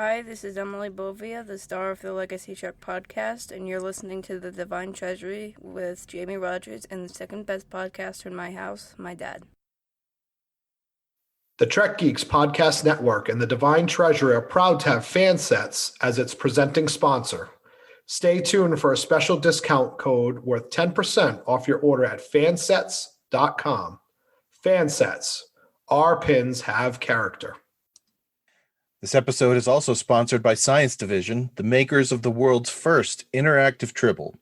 Hi, this is Emily Bovia, the star of the Legacy Check podcast, and you're listening to the Divine Treasury with Jamie Rogers and the second best podcaster in my house, my dad. The Trek Geeks Podcast Network and the Divine Treasury are proud to have Fansets as its presenting sponsor. Stay tuned for a special discount code worth 10% off your order at fansets.com. Fansets. Our pins have character. This episode is also sponsored by Science Division, the makers of the world's first interactive Tribble.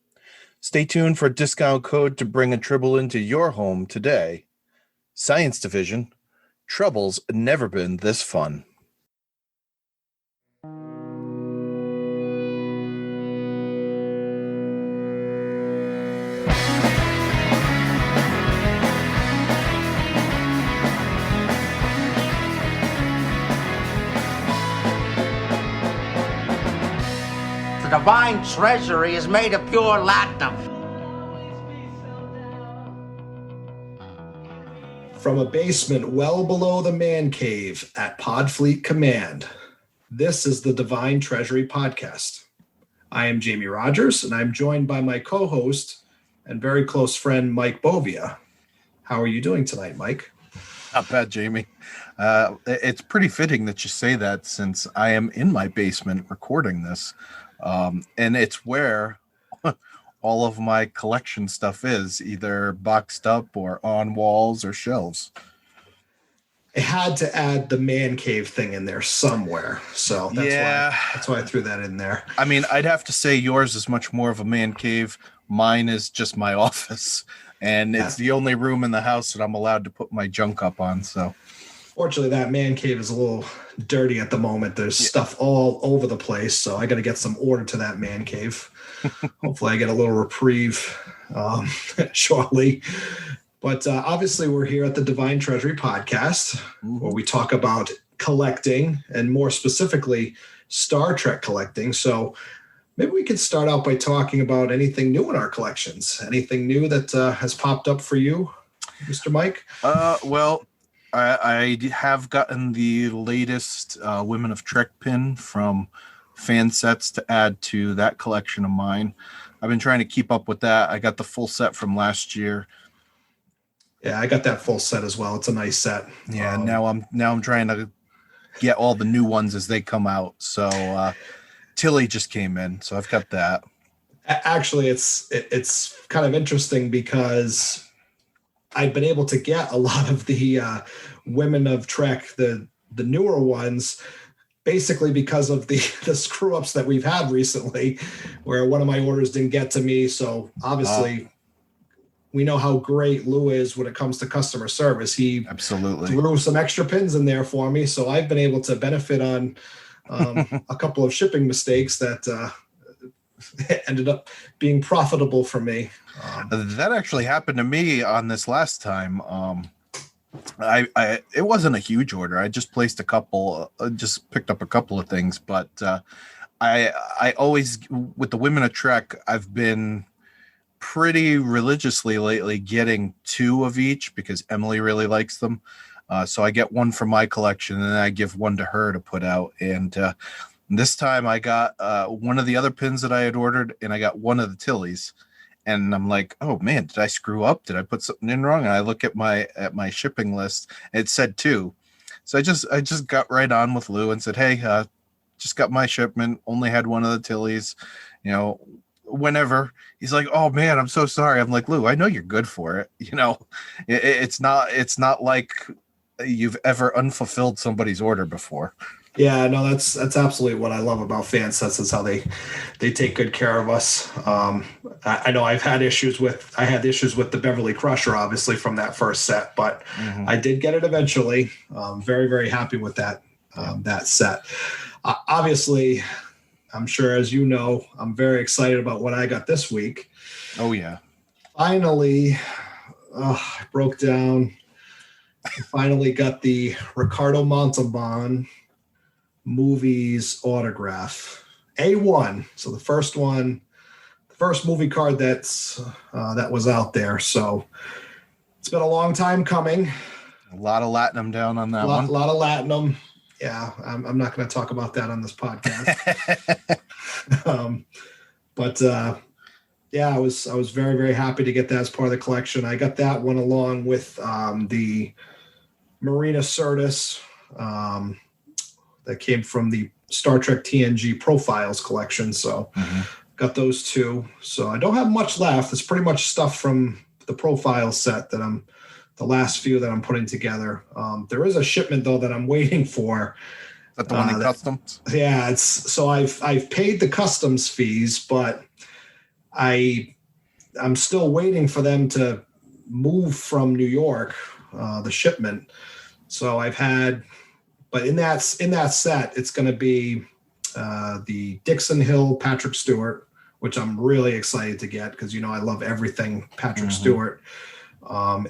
Stay tuned for a discount code to bring a Tribble into your home today. Science Division. Trouble's never been this fun. The Divine Treasury is made of pure latinum. From a basement well below the man cave at Podfleet Command, this is the Divine Treasury Podcast. I am Jamie Rogers, and I'm joined by my co-host and very close friend, Mike Bovia. How are you doing tonight, Mike? Not bad, Jamie. It's pretty fitting that you say that since I am in my basement recording this. And it's where all of my collection stuff is, either boxed up or on walls or shelves. I had to add the man cave thing in there somewhere, so that's why I threw that in there. I mean, I'd have to say yours is much more of a man cave. Mine is just my office, and it's the only room in the house that I'm allowed to put my junk up on. So, fortunately, that man cave is a little dirty at the moment. There's stuff all over the place, so I got to get some order to that man cave. Hopefully I get a little reprieve shortly. But obviously we're here at the Divine Treasury Podcast, where we talk about collecting, and more specifically, Star Trek collecting. So maybe we could start out by talking about anything new in our collections. Anything new that has popped up for you, Mr. Mike? Well, I have gotten the latest Women of Trek pin from Fansets to add to that collection of mine. I've been trying to keep up with that. I got the full set from last year. Yeah, I got that full set as well. It's a nice set. Yeah, now I'm trying to get all the new ones as they come out. So Tilly just came in, so I've got that. Actually, it's kind of interesting because I've been able to get a lot of the Women of Trek, the newer ones, basically because of the screw ups that we've had recently, where one of my orders didn't get to me. So obviously, we know how great Lou is when it comes to customer service. He absolutely threw some extra pins in there for me, so I've been able to benefit on a couple of shipping mistakes that ended up being profitable for me. That actually happened to me on this last time. It wasn't a huge order. I just placed a couple, just picked up a couple of things, but I always, with the Women of Trek, I've been pretty religiously lately getting 2 of each because Emily really likes them. So I get one for my collection and then I give one to her to put out. And this time I got one of the other pins that I had ordered, and I got one of the Tillys. And I'm like, oh man, did I screw up? Did I put something in wrong? And I look at my shipping list, and it said 2. So I just got right on with Lou and said, hey, just got my shipment, only had one of the Tillys, whenever. He's like, oh man, I'm so sorry. I'm like, Lou, I know you're good for it. It's not like you've ever unfulfilled somebody's order before. Yeah, no, that's absolutely what I love about Fansets, is how they take good care of us. I know I had issues with the Beverly Crusher, obviously, from that first set, but I did get it eventually. Very, very happy with that set. Obviously, I'm sure, as you know, I'm very excited about what I got this week. Oh, yeah. Finally, I broke down. I finally got the Ricardo Montalban movies autograph. A1. So the first movie card that was out there. So it's been a long time coming. A lot of latinum down on that one. A lot of latinum. Yeah, I'm not going to talk about that on this podcast. But yeah, I was very, very happy to get that as part of the collection. I got that one along with the Marina Sirtis that came from the Star Trek TNG Profiles collection. So got those two. So I don't have much left. It's pretty much stuff from the Profile set that the last few that I'm putting together. There is a shipment though that I'm waiting for. Is that the one in customs? Yeah, I've paid the customs fees, but I'm still waiting for them to move from New York, the shipment. So but in that set, it's going to be the Dixon Hill Patrick Stewart, which I'm really excited to get because, I love everything Patrick Stewart.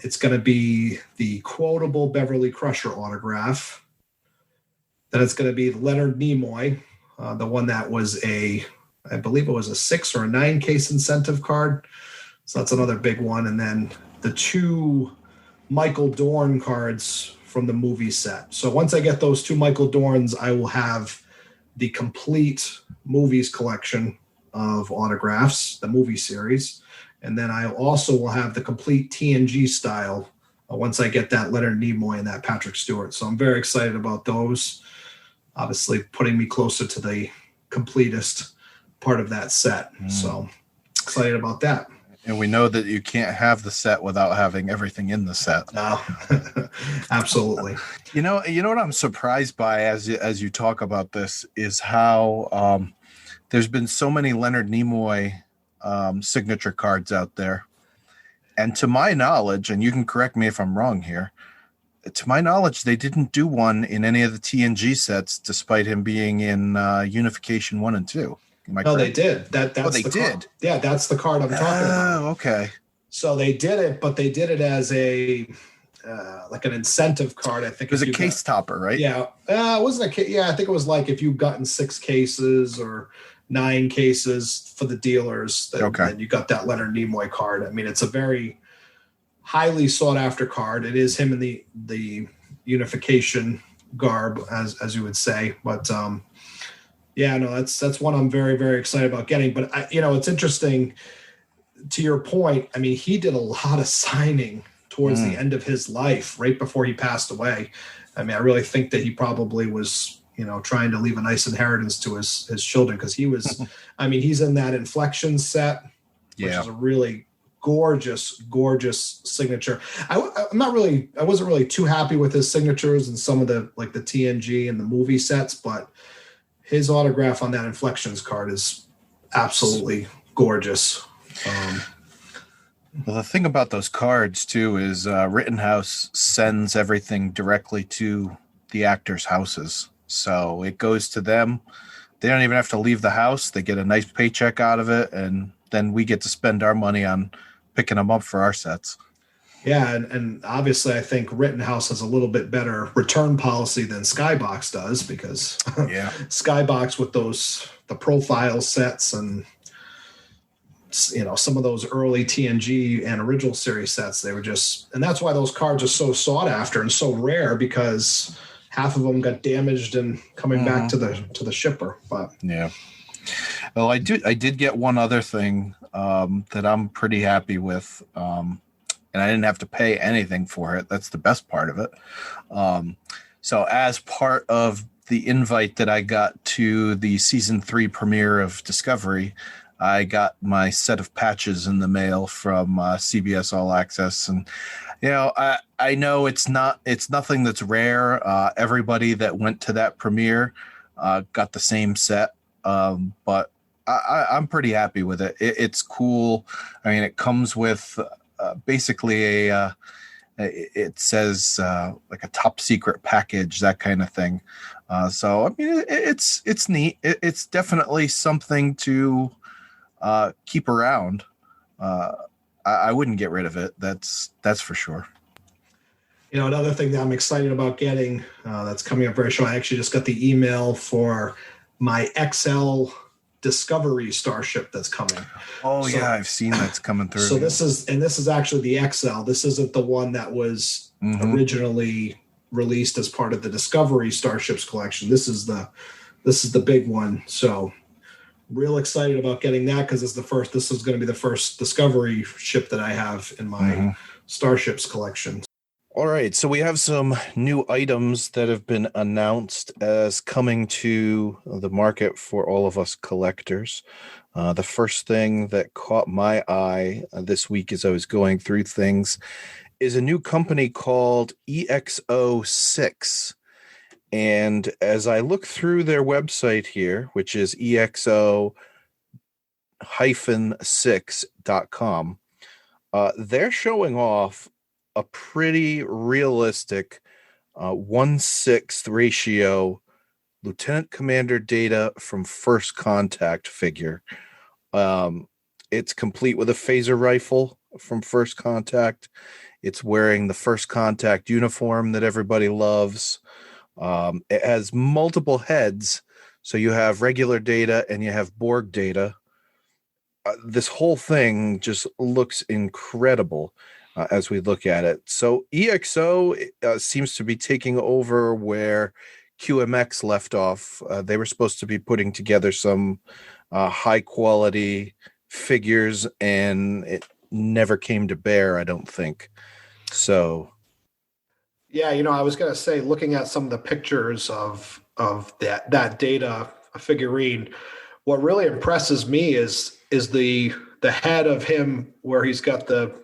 It's going to be the quotable Beverly Crusher autograph. Then it's going to be Leonard Nimoy, the one that was I believe it was a 6 or a 9 case incentive card. So that's another big one. And then the 2 Michael Dorn cards from the movie set. So once I get those 2 Michael Dorns, I will have the complete movies collection of autographs, the movie series. And then I also will have the complete TNG style once I get that Leonard Nimoy and that Patrick Stewart. So I'm very excited about those. Obviously putting me closer to the completest part of that set. So excited about that. And we know that you can't have the set without having everything in the set. No, absolutely. You know what I'm surprised by as you talk about this is how there's been so many Leonard Nimoy signature cards out there. And to my knowledge, and you can correct me if I'm wrong here, to my knowledge, they didn't do one in any of the TNG sets, despite him being in Unification 1 and 2. No, they did. That's they the did. Card. Yeah, that's the card I'm talking about. Oh, okay. So they did it, but they did it as a like an incentive card. I think it was a case topper, right? Yeah, it wasn't a case. Yeah, I think it was like if you've gotten 6 cases or 9 cases for the dealers, then you got that Leonard Nimoy card. I mean, it's a very highly sought after card. It is him in the unification garb, as you would say, but. Yeah, no, that's one I'm very, very excited about getting. But, it's interesting to your point. I mean, he did a lot of signing towards the end of his life, right before he passed away. I mean, I really think that he probably was, trying to leave a nice inheritance to his children because he was, I mean, he's in that Inflection set, which is a really gorgeous, gorgeous signature. I wasn't really too happy with his signatures and some of the TNG and the movie sets, but his autograph on that Inflections card is absolutely gorgeous. Well, the thing about those cards, too, is Rittenhouse sends everything directly to the actors' houses. So it goes to them. They don't even have to leave the house. They get a nice paycheck out of it, and then we get to spend our money on picking them up for our sets. Yeah, and obviously I think Rittenhouse has a little bit better return policy than Skybox does because Skybox with the profile sets and some of those early TNG and original series sets, they were just, and that's why those cards are so sought after and so rare because half of them got damaged and coming back to the shipper. But yeah. Well, I did get one other thing that I'm pretty happy with. And I didn't have to pay anything for it. That's the best part of it. So as part of the invite that I got to the season 3 premiere of Discovery, I got my set of patches in the mail from CBS All Access. And, I know it's nothing that's rare. Everybody that went to that premiere got the same set. But I'm pretty happy with it. It's cool. I mean, it comes with basically it says like a top secret package, that kind of thing. So I mean, it's neat. It's definitely something to keep around. I wouldn't get rid of it. That's for sure. Another thing that I'm excited about getting that's coming up very soon. I actually just got the email for my XL Discovery starship that's coming. I've seen that's coming through. So this is actually the XL. This isn't the one that was originally released as part of the Discovery Starships collection. This is the big one. So real excited about getting that because this is going to be the first Discovery ship that I have in my Starships collection. All right, so we have some new items that have been announced as coming to the market for all of us collectors. The first thing that caught my eye this week as I was going through things is a new company called EXO6. And as I look through their website here, which is EXO-6.com, they're showing off a pretty realistic 1/6 ratio Lieutenant Commander Data from First Contact figure. It's complete with a phaser rifle from First Contact. It's wearing the First Contact uniform that everybody loves. It has multiple heads, so you have regular Data and you have Borg Data. This whole thing just looks incredible as we look at it. So EXO seems to be taking over where QMX left off. They were supposed to be putting together some high quality figures, and it never came to bear, I don't think. So yeah, I was going to say, looking at some of the pictures of that Data figurine, what really impresses me is the head of him where he's got the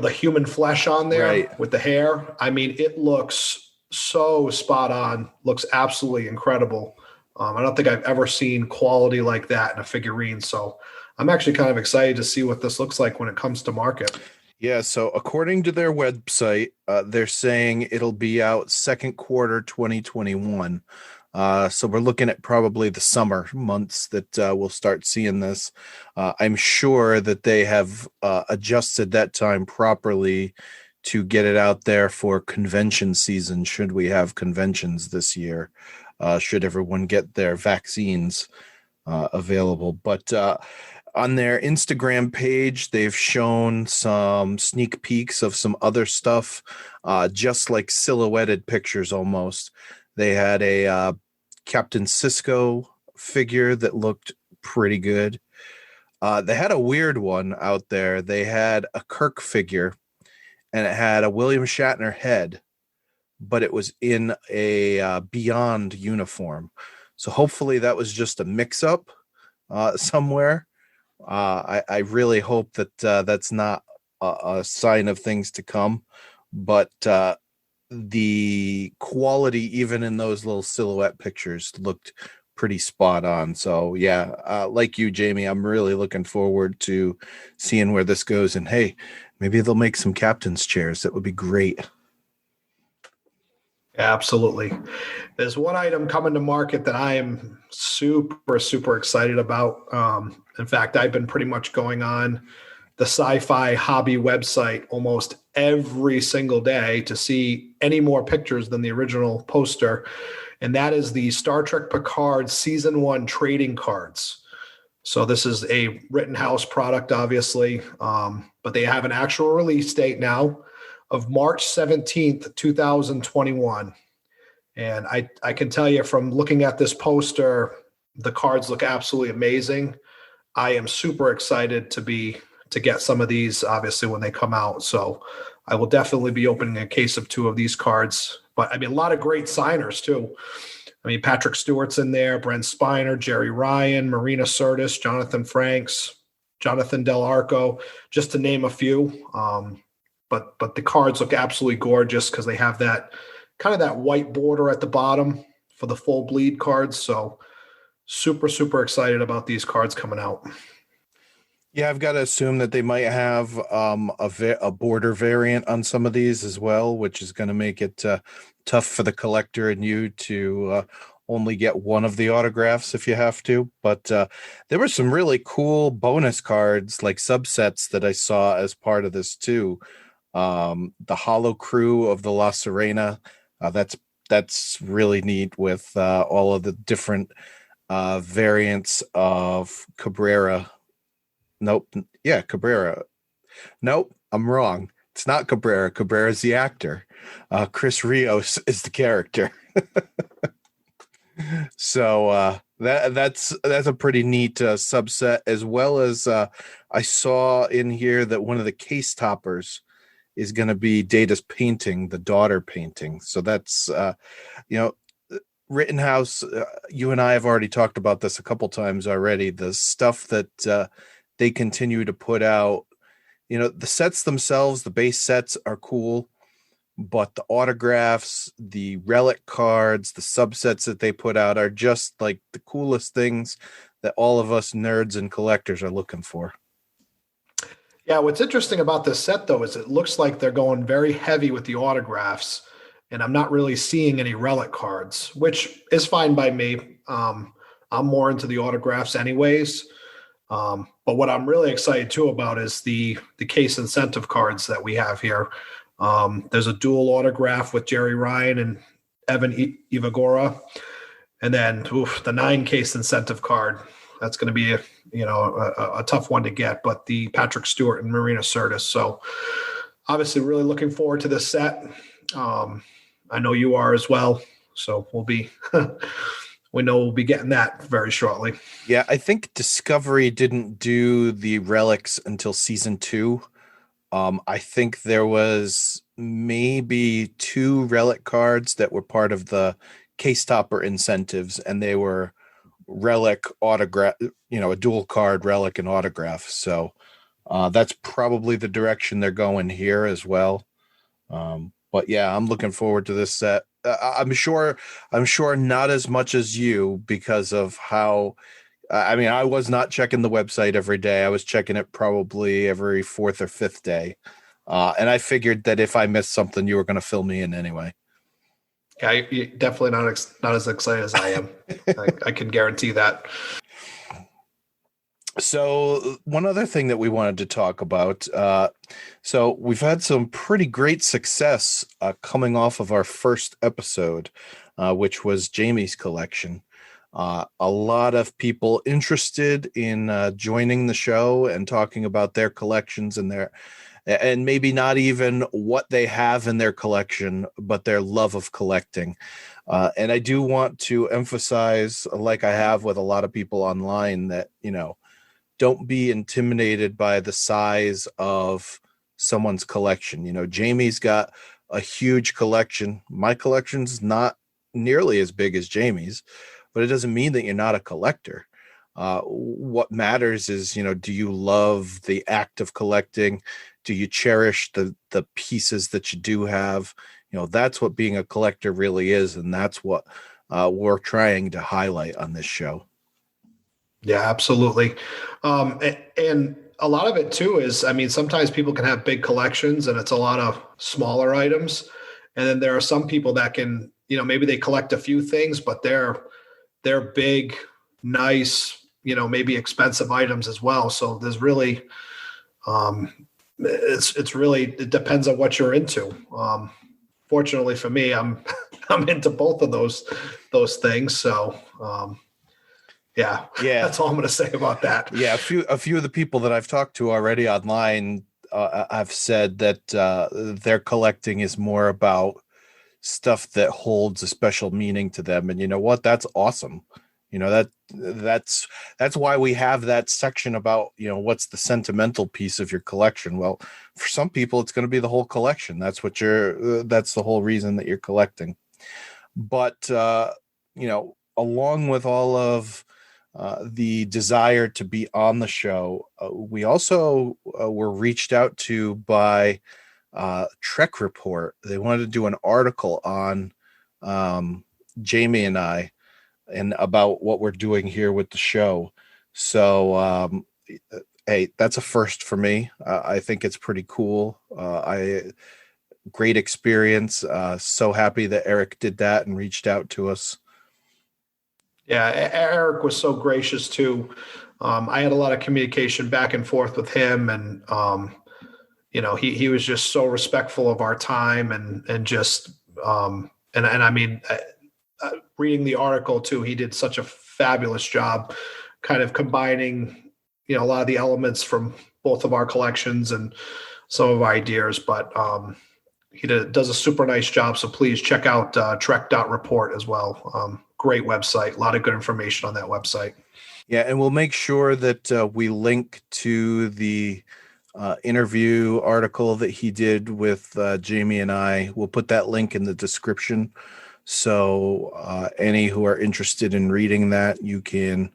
human flesh on there, right, with the hair. I mean, it looks so spot on, looks absolutely incredible. I don't think I've ever seen quality like that in a figurine. So I'm actually kind of excited to see what this looks like when it comes to market. Yeah, so according to their website, they're saying it'll be out second quarter 2021. So we're looking at probably the summer months that we'll start seeing this. I'm sure that they have adjusted that time properly to get it out there for convention season, should we have conventions this year, should everyone get their vaccines available. But on their Instagram page, they've shown some sneak peeks of some other stuff, just like silhouetted pictures almost. They had a Captain Sisko figure that looked pretty good. They had a weird one out there. They had a Kirk figure, and it had a William Shatner head, but it was in a Beyond uniform. So hopefully that was just a mix-up somewhere. I really hope that that's not a sign of things to come, but the quality, even in those little silhouette pictures, looked pretty spot on. So yeah, like you, Jamie, I'm really looking forward to seeing where this goes. And hey, maybe they'll make some captain's chairs. That would be great. Absolutely. There's one item coming to market that I am super, super excited about. In fact, I've been pretty much going on the Sci-Fi Hobby website almost every single day to see any more pictures than the original poster. And that is the Star Trek Picard Season 1 trading cards. So this is a Rittenhouse product, obviously, but they have an actual release date now of March 17th, 2021. And I can tell you from looking at this poster, the cards look absolutely amazing. I am super excited to get some of these, obviously, when they come out. So I will definitely be opening a case of 2 of these cards. But I mean, a lot of great signers too. I mean, Patrick Stewart's in there, Brent Spiner, Jerry Ryan, Marina Sirtis, Jonathan Franks, Jonathan Del Arco, just to name a few. But the cards look absolutely gorgeous because they have that kind of that white border at the bottom for the full bleed cards. So super, super excited about these cards coming out. Yeah, I've got to assume that they might have a border variant on some of these as well, which is going to make it tough for the collector and you to only get one of the autographs if you have to. But there were some really cool bonus cards, like subsets, that I saw as part of this too. The Hollow Crew of the La Serena, that's really neat with all of the different variants of Cabrera. Nope. Yeah, Cabrera. Nope, I'm wrong. It's not Cabrera. Cabrera is the actor. Chris Rios is the character. So that's a pretty neat subset, as well as I saw in here that one of the case toppers is going to be Data's painting, the daughter painting. So that's Rittenhouse. You and I have already talked about this a couple times already. The stuff that they continue to put out, the sets themselves, the base sets are cool. But the autographs, the relic cards, the subsets that they put out are just like the coolest things that all of us nerds and collectors are looking for. Yeah, what's interesting about this set, though, is it looks like they're going very heavy with the autographs, and I'm not really seeing any relic cards, which is fine by me. I'm more into the autographs anyways. But what I'm really excited, too, about is the case incentive cards that we have here. There's a dual autograph with Jerry Ryan and Evan Ivagora. And then the 9-case incentive card. That's going to be a tough one to get, but the Patrick Stewart and Marina Sirtis. So obviously really looking forward to this set. I know you are as well. So we know we'll be getting that very shortly. Yeah, I think Discovery didn't do the relics until season 2. I think there was maybe 2 relic cards that were part of the case topper incentives, and they were relic autograph, a dual card relic and autograph. So that's probably the direction they're going here as well. But yeah, I'm looking forward to this set. I'm sure not as much as you, because of how, I was not checking the website every day. I was checking it probably every 4th or 5th day. And I figured that if I missed something, you were going to fill me in anyway. Yeah, you're definitely not as excited as I am. I can guarantee that. So one other thing that we wanted to talk about. So we've had some pretty great success coming off of our first episode, which was Jamie's collection. A lot of people interested in joining the show and talking about their collections and maybe not even what they have in their collection, but their love of collecting. And I do want to emphasize, like I have with a lot of people online, that, don't be intimidated by the size of someone's collection. Jamie's got a huge collection. My collection's not nearly as big as Jamie's, but it doesn't mean that you're not a collector. What matters is, do you love the act of collecting? Do you cherish the pieces that you do have? That's what being a collector really is. And that's what we're trying to highlight on this show. Yeah, absolutely. And a lot of it too is, sometimes people can have big collections and it's a lot of smaller items. And then there are some people that can, maybe they collect a few things, but they're big, nice, maybe expensive items as well. So there's really, it depends on what you're into. Fortunately for me, I'm into both of those things. So, yeah, that's all I'm going to say about that. Yeah. A few of the people that I've talked to already online, have said that, their collecting is more about stuff that holds a special meaning to them. And you know what? That's awesome. That's why we have that section about, what's the sentimental piece of your collection. Well, for some people, it's going to be the whole collection. That's the whole reason that you're collecting. But, along with all of the desire to be on the show, we also were reached out to by Trek Report. They wanted to do an article on Jamie and I, and about what we're doing here with the show. So, hey, that's a first for me. I think it's pretty cool. Great experience. So happy that Eric did that and reached out to us. Yeah, Eric was so gracious too. I had a lot of communication back and forth with him, and he was just so respectful of our time and just reading the article too. He did such a fabulous job, kind of combining a lot of the elements from both of our collections, and some of our ideas, but he does a super nice job. So please check out Trek.report as well. Great website. A lot of good information on that website. Yeah, and we'll make sure that we link to the interview article that he did with Jamie and I. We'll put that link in the description. So any who are interested in reading that, you can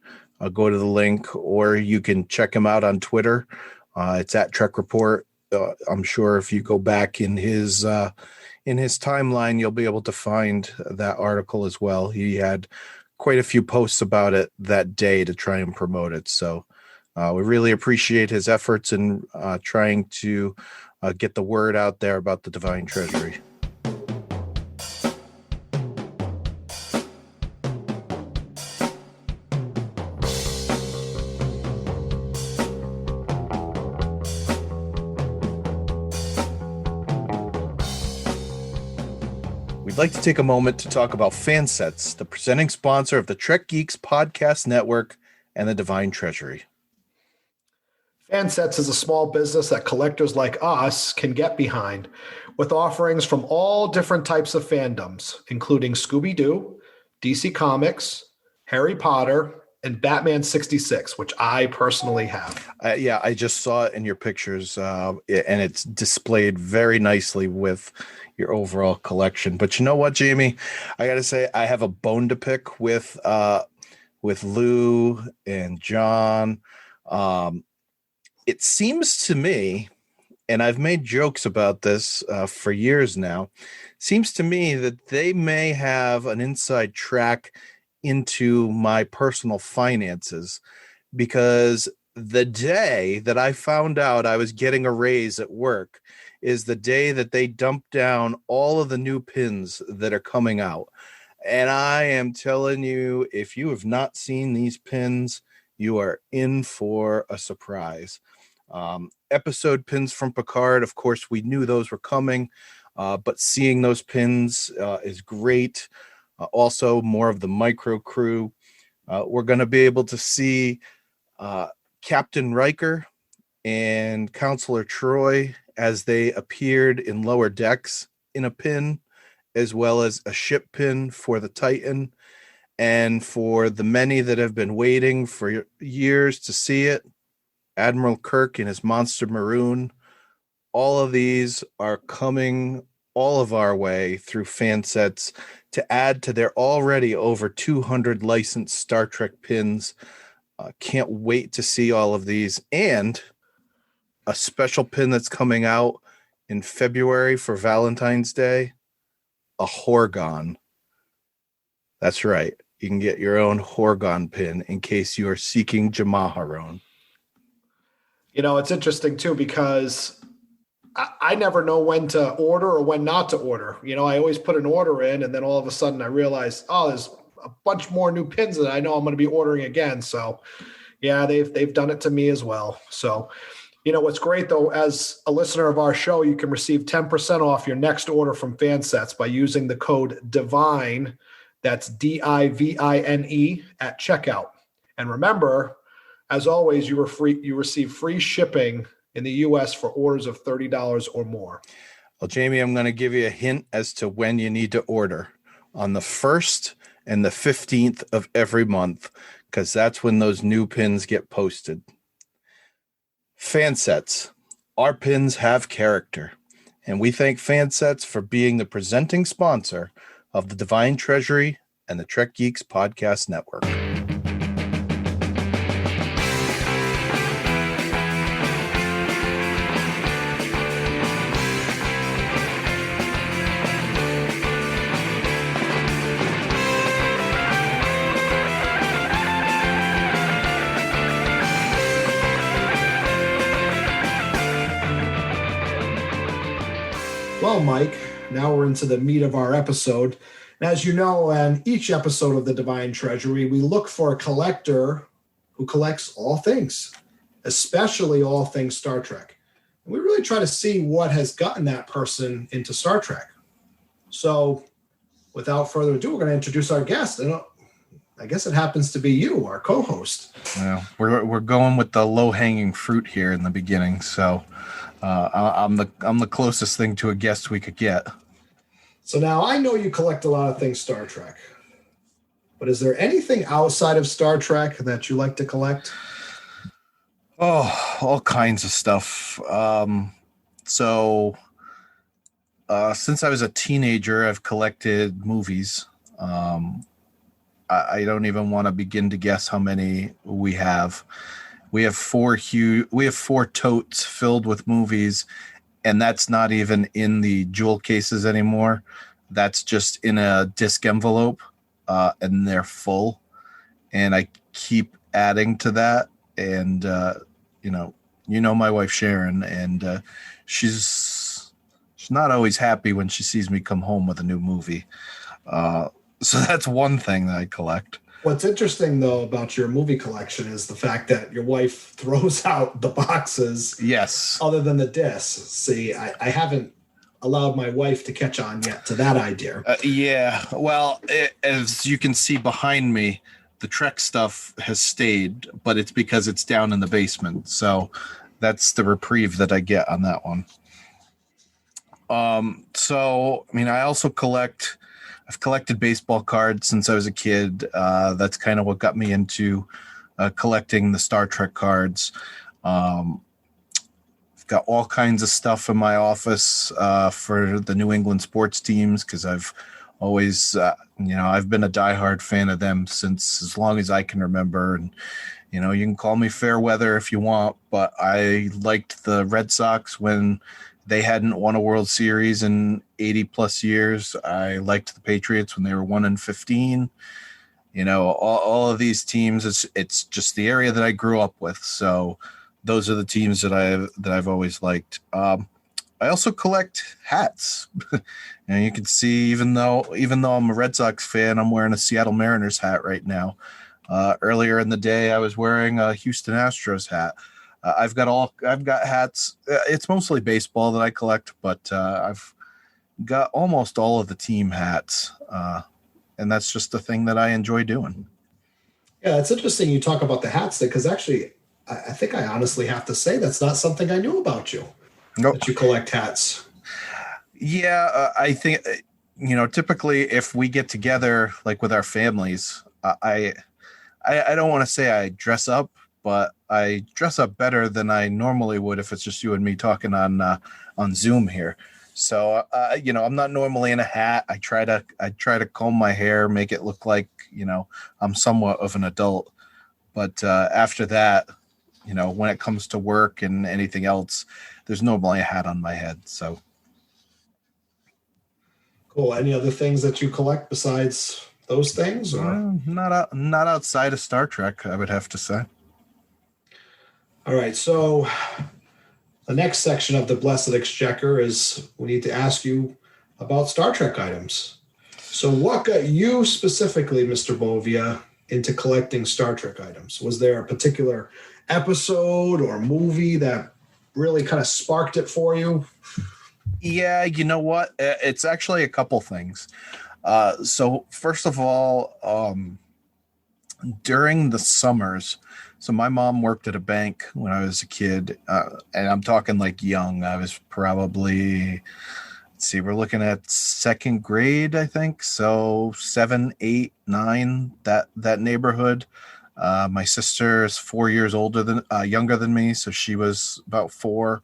go to the link, or you can check him out on Twitter. It's at Trek Report. I'm sure if you go back in his timeline, you'll be able to find that article as well. He had quite a few posts about it that day to try and promote it. So we really appreciate his efforts in trying to get the word out there about the Divine Treasury. We'd like to take a moment to talk about Fansets, the presenting sponsor of the Trek Geeks Podcast Network and the Divine Treasury. Fansets is a small business that collectors like us can get behind, with offerings from all different types of fandoms, including Scooby-Doo, DC Comics, Harry Potter, and Batman 66, which I personally have. Yeah, I just saw it in your pictures, and it's displayed very nicely with your overall collection. But you know what, Jamie? I got to say, I have a bone to pick with Lou and John. It seems to me, and I've made jokes about this for years now, seems to me that they may have an inside track into my personal finances, because the day that I found out I was getting a raise at work is the day that they dumped down all of the new pins that are coming out. And I am telling you, if you have not seen these pins, you are in for a surprise. Episode pins from Picard, of course, we knew those were coming, but seeing those pins is great. Also, more of the micro crew. We're going to be able to see Captain Riker and Counselor Troy as they appeared in Lower Decks in a pin, as well as a ship pin for the Titan. And for the many that have been waiting for years to see it, Admiral Kirk in his Monster Maroon. All of these are coming all of our way through Fansets to add to their already over 200 licensed Star Trek pins. Can't wait to see all of these. And a special pin that's coming out in February for Valentine's Day, a Horgon. That's right. You can get your own Horgon pin in case you are seeking Jamaharon. You know, it's interesting too, because I never know when to order or when not to order. You know, I always put an order in, and then all of a sudden I realize, oh, there's a bunch more new pins that I know I'm going to be ordering again. So yeah, they've done it to me as well. So, you know, what's great though, as a listener of our show, you can receive 10% off your next order from Fansets by using the code DIVINE. That's DIVINE at checkout. And remember, as always, you receive free shipping in the U.S. for orders of $30 or more. Well, Jamie, I'm going to give you a hint as to when you need to order. On the 1st and the 15th of every month, because that's when those new pins get posted. Fansets. Our pins have character. And we thank Fansets for being the presenting sponsor of the Divine Treasury and the Trek Geeks Podcast Network. Well, Mike, now we're into the meat of our episode. And as you know, in each episode of the Divine Treasury, we look for a collector who collects all things, especially all things Star Trek. And we really try to see what has gotten that person into Star Trek. So without further ado, we're going to introduce our guest. And I guess it happens to be you, our co-host. Well, we're going with the low-hanging fruit here in the beginning. So I'm the closest thing to a guest we could get. So now I know you collect a lot of things Star Trek, but is there anything outside of Star Trek that you like to collect? Oh, all kinds of stuff. Since I was a teenager, I've collected movies. I don't even want to begin to guess how many we have. We have four totes filled with movies, and that's not even in the jewel cases anymore. That's just in a disc envelope, and they're full. And I keep adding to that. And you know my wife Sharon, and she's not always happy when she sees me come home with a new movie. So that's one thing that I collect. What's interesting, though, about your movie collection is the fact that your wife throws out the boxes. Yes. Other than the discs. See, I haven't allowed my wife to catch on yet to that idea. Yeah. Well, as you can see behind me, the Trek stuff has stayed, but it's because it's down in the basement. So that's the reprieve that I get on that one. I also I've collected baseball cards since I was a kid. That's kind of what got me into collecting the Star Trek cards. I've got all kinds of stuff in my office for the New England sports teams because I've always, I've been a diehard fan of them since as long as I can remember. And, you can call me fair weather if you want, but I liked the Red Sox when they hadn't won a World Series in 80 plus years. I liked the Patriots when they were 1-15. All of these teams, it's just the area that I grew up with. So those are the teams that I've always liked. I also collect hats. And you can see, even though I'm a Red Sox fan, I'm wearing a Seattle Mariners hat right now. Earlier in the day, I was wearing a Houston Astros hat. I've got hats. It's mostly baseball that I collect, but I've got almost all of the team hats, and that's just the thing that I enjoy doing. Yeah, it's interesting you talk about the hats there, because actually, I think I honestly have to say that's not something I knew about you. Nope. That you collect hats. Yeah, I think typically if we get together like with our families, I don't want to say I dress up, but I dress up better than I normally would if it's just you and me talking on Zoom here. So I'm not normally in a hat. I try to comb my hair, make it look like I'm somewhat of an adult. But after that, when it comes to work and anything else, there's normally a hat on my head. So cool. Any other things that you collect besides those things? Or? Not outside of Star Trek, I would have to say. All right, so the next section of the Blessed Exchequer is we need to ask you about Star Trek items. So what got you specifically, Mr. Bovia, into collecting Star Trek items? Was there a particular episode or movie that really kind of sparked it for you? Yeah, you know what? It's actually a couple things. So first of all, during the summers, so my mom worked at a bank when I was a kid, and I'm talking like young. I was probably, we're looking at second grade, I think. So 7, 8, 9, that neighborhood. My sister is 4 years younger than me, so she was about 4.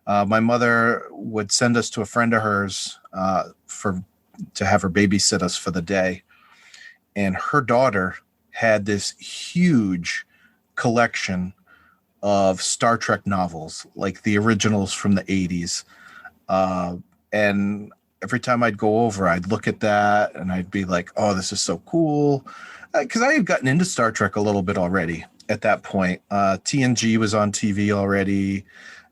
My mother would send us to a friend of hers to have her babysit us for the day, and her daughter had this huge collection of Star Trek novels, like the originals from the 80s. And every time I'd go over, I'd look at that and I'd be like, oh, this is so cool. Because I had gotten into Star Trek a little bit already at that point. TNG was on TV already.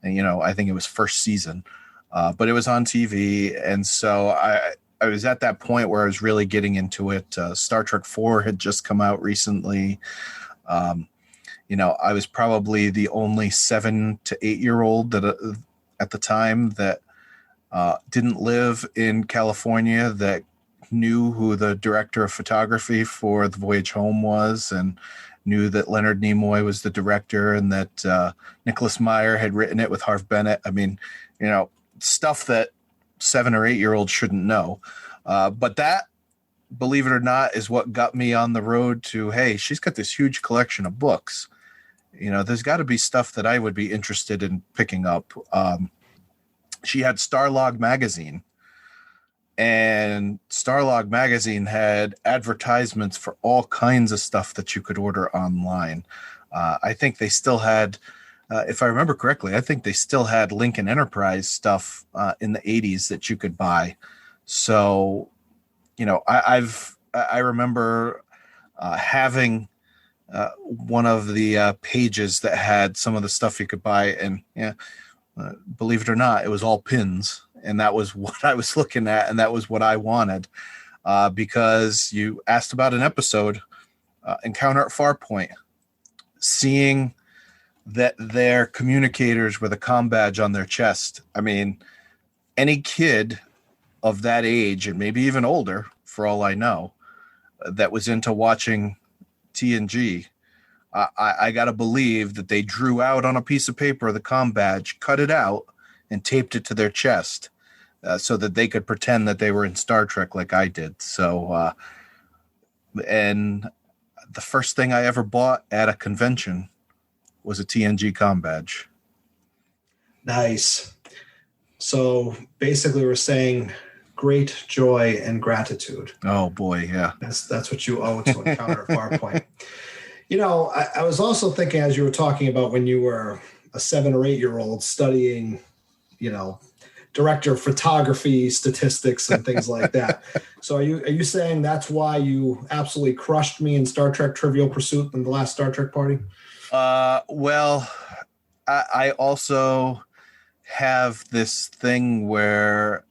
And, I think it was first season, but it was on TV. And so I was at that point where I was really getting into it. Star Trek 4 had just come out recently. I was probably the only 7 to 8 year old that at the time that didn't live in California that knew who the director of photography for The Voyage Home was. And knew that Leonard Nimoy was the director and that Nicholas Meyer had written it with Harv Bennett. I mean, stuff that 7 or 8 year olds shouldn't know. But that, believe it or not, is what got me on the road to, hey, she's got this huge collection of books. There's got to be stuff that I would be interested in picking up. She had Starlog magazine, and Starlog magazine had advertisements for all kinds of stuff that you could order online. I think they still had, if I remember correctly, I think they still had Lincoln Enterprise stuff in the 80s that you could buy. So, I remember having one of the pages that had some of the stuff you could buy, and believe it or not, it was all pins, and that was what I was looking at, and that was what I wanted, because you asked about an episode, Encounter at Farpoint, seeing that they're communicators with a comm badge on their chest. I mean, any kid of that age, and maybe even older, for all I know, that was into watching TNG, I got to believe that they drew out on a piece of paper the comm badge, cut it out, and taped it to their chest so that they could pretend that they were in Star Trek like I did. So, and the first thing I ever bought at a convention was a TNG comm badge. Nice. So basically we're saying great joy and gratitude. Oh boy, yeah. That's what you owe to Encounter at Farpoint. I was also thinking, as you were talking about when you were a 7 or 8 year old studying, director of photography, statistics, and things like that. So are you saying that's why you absolutely crushed me in Star Trek Trivial Pursuit in the last Star Trek party? Well, I also have this thing where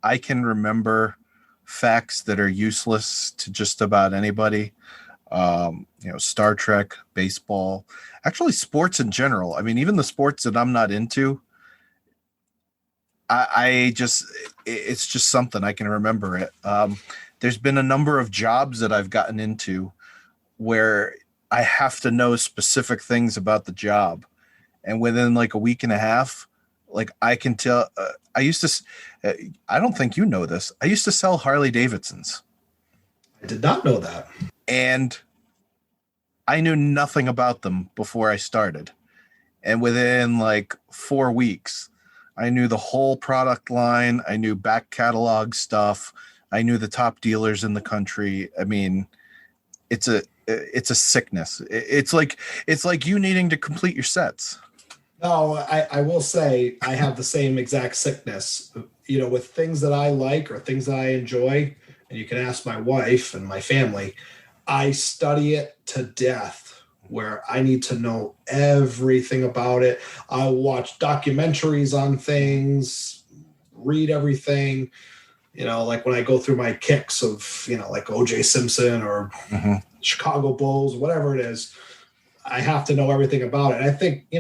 I can remember facts that are useless to just about anybody. Star Trek, baseball, actually sports in general. I mean, even the sports that I'm not into, it's just something I can remember it. There's been a number of jobs that I've gotten into where I have to know specific things about the job. And within like a week and a half, like I can tell, I don't think you know this. I used to sell Harley Davidsons. I did not know that. And I knew nothing about them before I started. And within like 4 weeks, I knew the whole product line. I knew back catalog stuff. I knew the top dealers in the country. I mean, it's a sickness. It's like you needing to complete your sets. No, I will say I have the same exact sickness, with things that I like or things that I enjoy. And you can ask my wife and my family, I study it to death, where I need to know everything about it. I'll watch documentaries on things, read everything, like when I go through my kicks of, like O.J. Simpson or Chicago Bulls, whatever it is, I have to know everything about it. And I think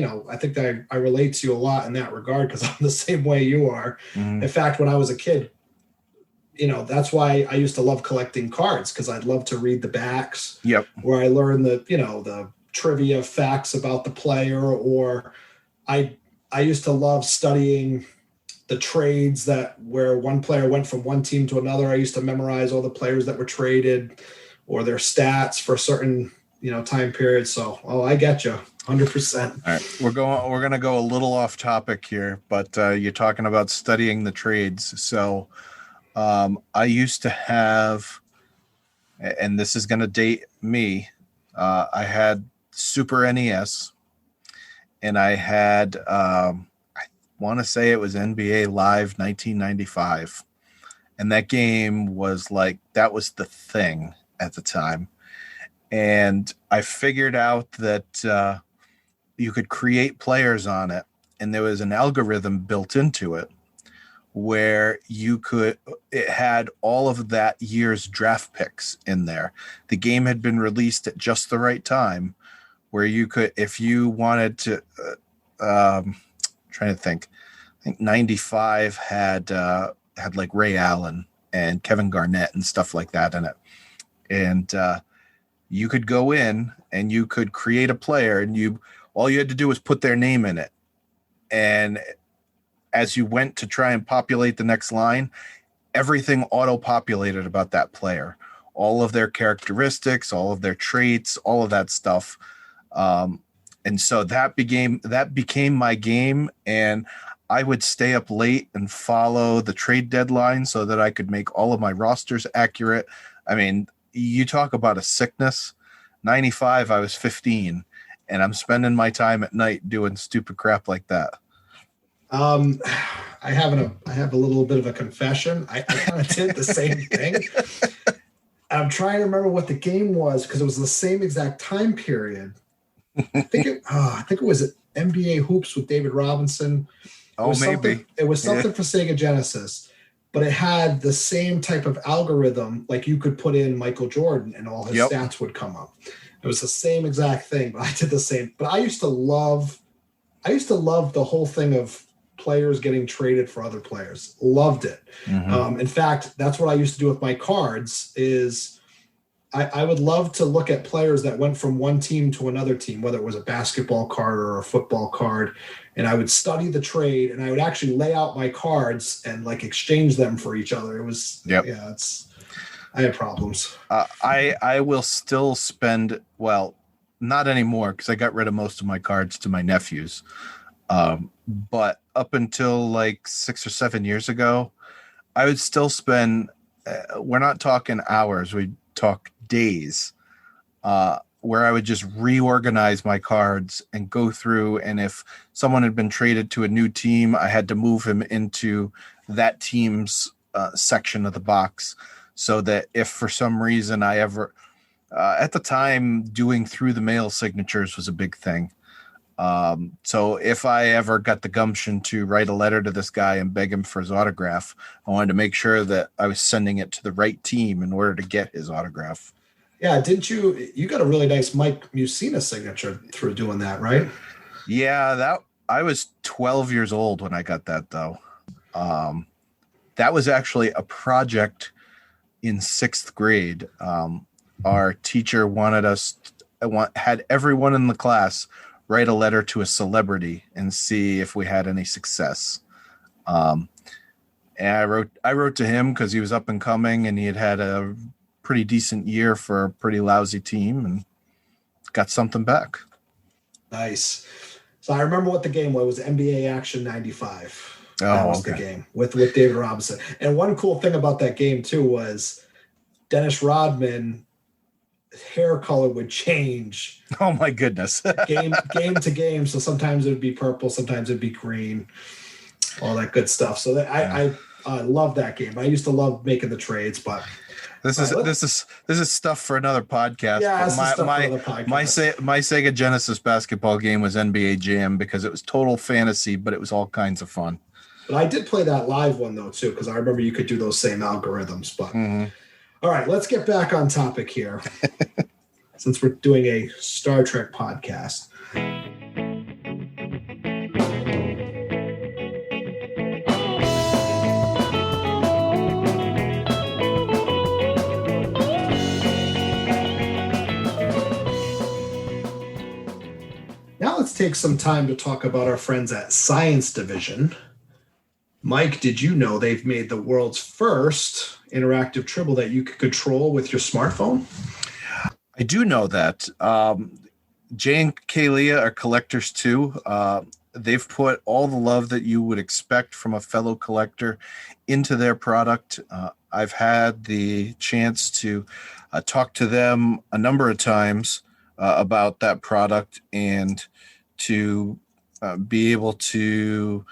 that I relate to you a lot in that regard because I'm the same way you are. In fact, when I was a kid, that's why I used to love collecting cards, because I'd love to read the backs. Yep. Where I learned the trivia facts about the player, or I used to love studying the trades where one player went from one team to another. I used to memorize all the players that were traded or their stats for a certain, time period. So, I get you 100%. All right. We're going to go a little off topic here, but you're talking about studying the trades. So, I used to have, and this is going to date me, I had Super NES, and I had, I want to say it was NBA Live 1995. And that game was that was the thing at the time. And I figured out that you could create players on it, and there was an algorithm built into it where it had all of that year's draft picks in there. The game had been released at just the right time where you could, if you wanted to, trying to think, I think 95 had like Ray Allen and Kevin Garnett and stuff like that in it. And you could go in and you could create a player, and all you had to do was put their name in it. And as you went to try and populate the next line, everything auto-populated about that player, all of their characteristics, all of their traits, all of that stuff. And so that became my game, and I would stay up late and follow the trade deadline so that I could make all of my rosters accurate. I mean, you talk about a sickness. 95, I was 15, and I'm spending my time at night doing stupid crap like that. I have a little bit of a confession. I kind of did the same thing. I'm trying to remember what the game was because it was the same exact time period. I think it was NBA Hoops with David Robinson. Maybe. It was something for Sega Genesis, but it had the same type of algorithm. Like you could put in Michael Jordan and all his stats would come up. It was the same exact thing, but I did the same. But I used to love the whole thing of players getting traded for other players. Loved it. In fact, that's what I used to do with my cards is I would love to look at players that went from one team to another team, whether it was a basketball card or a football card. And I would study the trade and I would actually lay out my cards and like exchange them for each other. It was, I had problems. I will still spend, well, not anymore because I got rid of most of my cards to my nephews. But up until like 6 or 7 years ago, I would still spend, we're not talking hours, we talk days, where I would just reorganize my cards and go through. And if someone had been traded to a new team, I had to move him into that team's section of the box so that if for some reason I ever, at the time, doing through the mail signatures was a big thing. So if I ever got the gumption to write a letter to this guy and beg him for his autograph, I wanted to make sure that I was sending it to the right team in order to get his autograph. Yeah. Didn't you got a really nice Mike Musina signature through doing that, right? Yeah, I was 12 years old when I got that though. That was actually a project in 6th grade. Our teacher had everyone in the class write a letter to a celebrity and see if we had any success. And I wrote to him because he was up and coming and he had a pretty decent year for a pretty lousy team and got something back. Nice. So I remember what the game was. It was NBA Action 95. That was the game with David Robinson. And one cool thing about that game too was Dennis Rodman, hair color would change. Oh my goodness. game to game. So sometimes it would be purple, sometimes it'd be green, all that good stuff. So I love that game. I used to love making the trades, but this is stuff for another podcast. Yeah, my Sega Genesis basketball game was NBA Jam because it was total fantasy, but it was all kinds of fun. But I did play that live one though too, because I remember you could do those same algorithms. But all right, let's get back on topic here, since we're doing a Star Trek podcast. Now let's take some time to talk about our friends at Science Division. Mike, did you know they've made the world's first interactive Tribble that you could control with your smartphone? I do know that. Jay and Kaylia are collectors too. They've put all the love that you would expect from a fellow collector into their product. I've had the chance to talk to them a number of times about that product and to be able to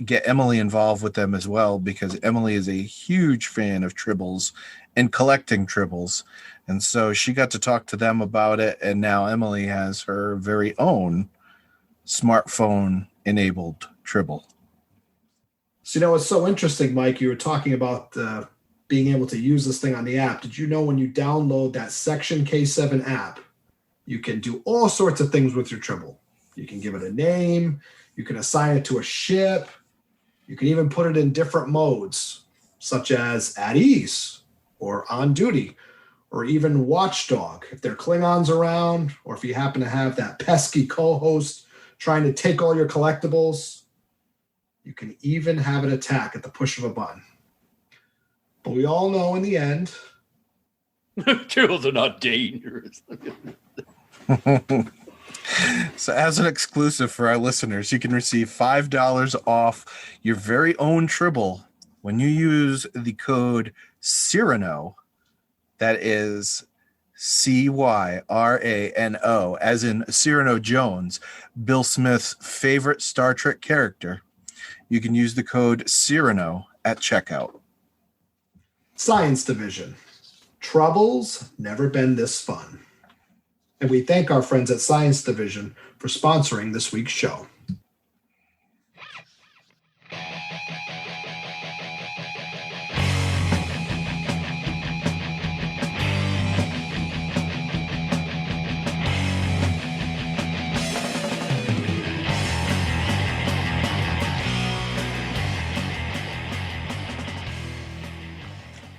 get Emily involved with them as well, because Emily is a huge fan of Tribbles and collecting Tribbles. And so she got to talk to them about it. And now Emily has her very own smartphone enabled Tribble. So, it's so interesting, Mike, you were talking about being able to use this thing on the app. Did you know when you download that Section K7 app, you can do all sorts of things with your Tribble? You can give it a name. You can assign it to a ship. You can even put it in different modes, such as at ease or on duty or even Watchdog, if there are Klingons around, or if you happen to have that pesky co-host trying to take all your collectibles, you can even have an attack at the push of a button. But we all know in the end, Kills are not dangerous. So as an exclusive for our listeners, you can receive $5 off your very own Tribble when you use the code Cyrano. That is Cyrano, as in Cyrano Jones, Bill Smith's favorite Star Trek character. You can use the code Cyrano at checkout. Science Division. Trouble's never been this fun. And we thank our friends at Science Division for sponsoring this week's show.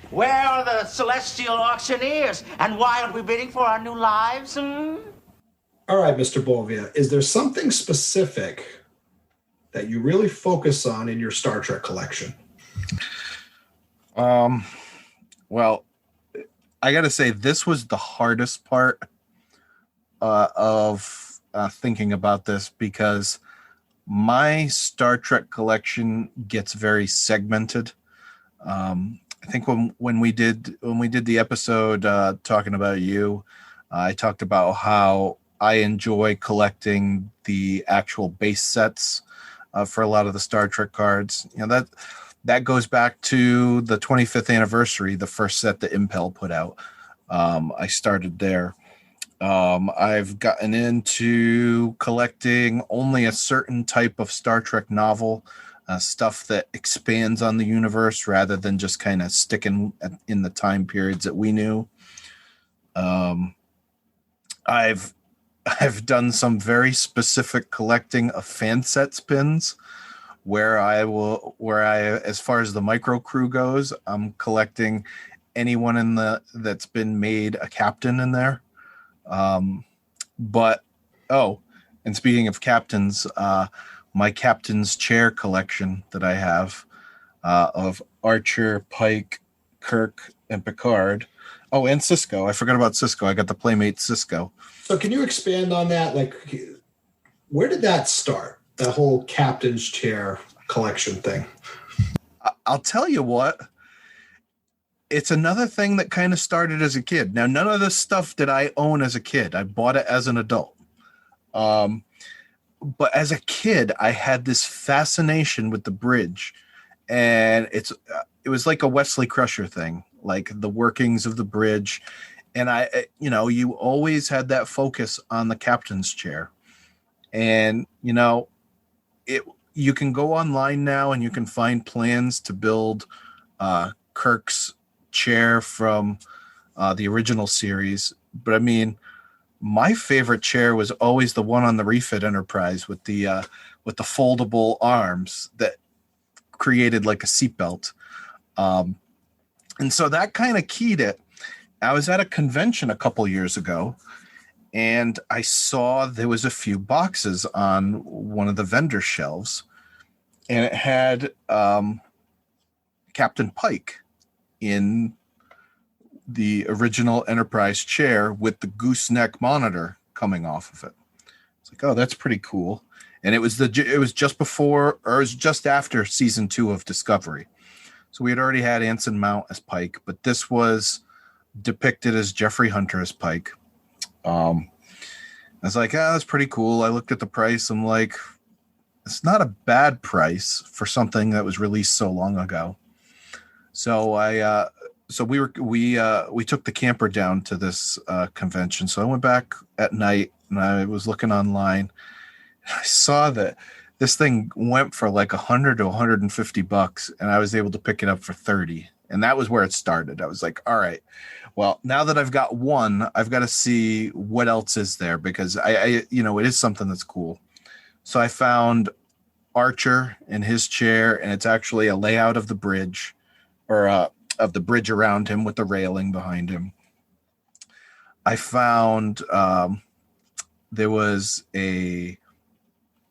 Where are the celestial auctioneers? And why aren't we bidding for our new lives? All right, Mr. Bovia, is there something specific that you really focus on in your Star Trek collection? Well, I got to say, this was the hardest part of thinking about this, because my Star Trek collection gets very segmented. I think when we did the episode talking about you, I talked about how I enjoy collecting the actual base sets for a lot of the Star Trek cards. You know, that goes back to the 25th anniversary, the first set that Impel put out. I started there. I've gotten into collecting only a certain type of Star Trek novel. Stuff that expands on the universe rather than just kind of sticking in the time periods that we knew. I've done some very specific collecting of fan sets pins, where I, as far as the micro crew goes, I'm collecting anyone that's been made a captain in there. And speaking of captains, my captain's chair collection that I have of Archer, Pike, Kirk, and Picard. Oh, and Cisco. I forgot about Cisco. I got the Playmate Cisco. So can you expand on that? Like, where did that start? That whole captain's chair collection thing? I'll tell you what. It's another thing that kind of started as a kid. Now, none of this stuff did I own as a kid. I bought it as an adult. But as a kid, I had this fascination with the bridge, and it was like a Wesley Crusher thing, like the workings of the bridge. And you always had that focus on the captain's chair. And, you can go online now and you can find plans to build Kirk's chair from the original series. But I mean, my favorite chair was always the one on the refit Enterprise with the foldable arms that created like a seatbelt. And so that kind of keyed it. I was at a convention a couple years ago, and I saw there was a few boxes on one of the vendor shelves, and it had Captain Pike in the original Enterprise chair with the gooseneck monitor coming off of it. It's like, oh, that's pretty cool. And it was just before, or it was just after season 2 of Discovery. So we had already had Anson Mount as Pike, but this was depicted as Jeffrey Hunter as Pike. I was like, that's pretty cool. I looked at the price. I'm like, it's not a bad price for something that was released so long ago. So we took the camper down to this convention. So I went back at night and I was looking online. I saw that this thing went for like $100 to $150, and I was able to pick it up for $30. And that was where it started. I was like, all right, well, now that I've got one, I've got to see what else is there, because I it is something that's cool. So I found Archer in his chair, and it's actually a layout of the bridge, or of the bridge around him with the railing behind him. I found there was a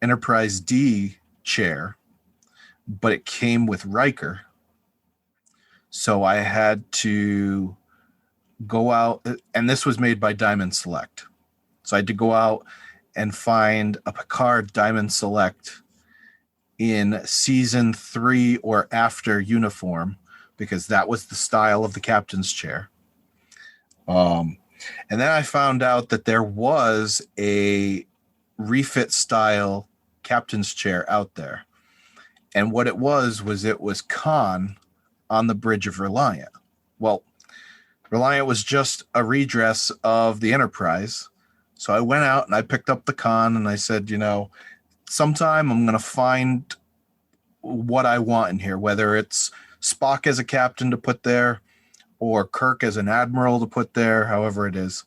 Enterprise D chair, but it came with Riker. So I had to go out, and this was made by Diamond Select. So I had to go out and find a Picard Diamond Select in season 3 or after uniform, because that was the style of the captain's chair. And then I found out that there was a refit style captain's chair out there. And what it was Khan on the bridge of Reliant. Well, Reliant was just a redress of the Enterprise. So I went out and I picked up the Khan and I said, sometime I'm going to find what I want in here, whether it's Spock as a captain to put there or Kirk as an admiral to put there, however it is.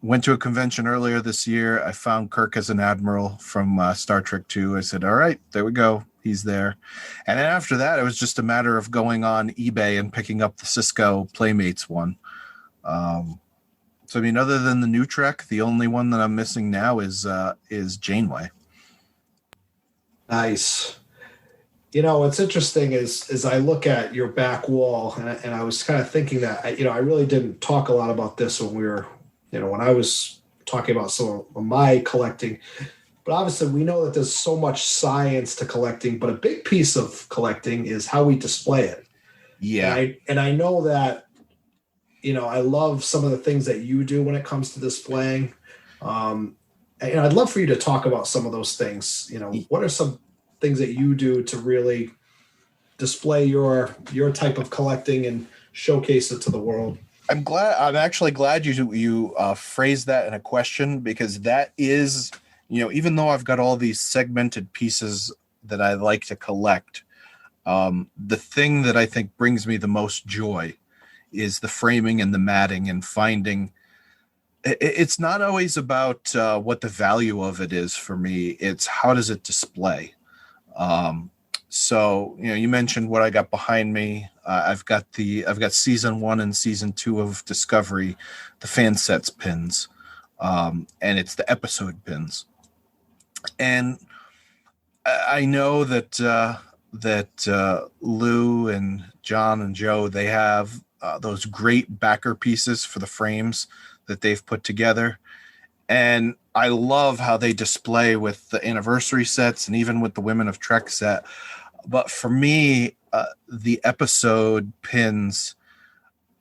Went to a convention earlier this year. I found Kirk as an admiral from Star Trek II. I said, all right, there we go. He's there. And then after that, it was just a matter of going on eBay and picking up the Cisco Playmates one. So, other than the new Trek, the only one that I'm missing now is Janeway. Nice. What's interesting is I look at your back wall, and I was kind of thinking that, I really didn't talk a lot about this when we were, when I was talking about some of my collecting. But obviously, we know that there's so much science to collecting, but a big piece of collecting is how we display it. Yeah. And I know that, I love some of the things that you do when it comes to displaying. And I'd love for you to talk about some of those things. What are some things that you do to really display your type of collecting and showcase it to the world? I'm actually glad you phrased that in a question, because that is, even though I've got all these segmented pieces that I like to collect, the thing that I think brings me the most joy is the framing and the matting and finding. It's not always about what the value of it is for me. It's how does it display? So, you mentioned what I got behind me. I've got season 1 and season 2 of Discovery, the fan sets pins, and it's the episode pins. And I know that Lou and John and Joe, they have those great backer pieces for the frames that they've put together. And I love how they display with the anniversary sets and even with the Women of Trek set. But for me, the episode pins,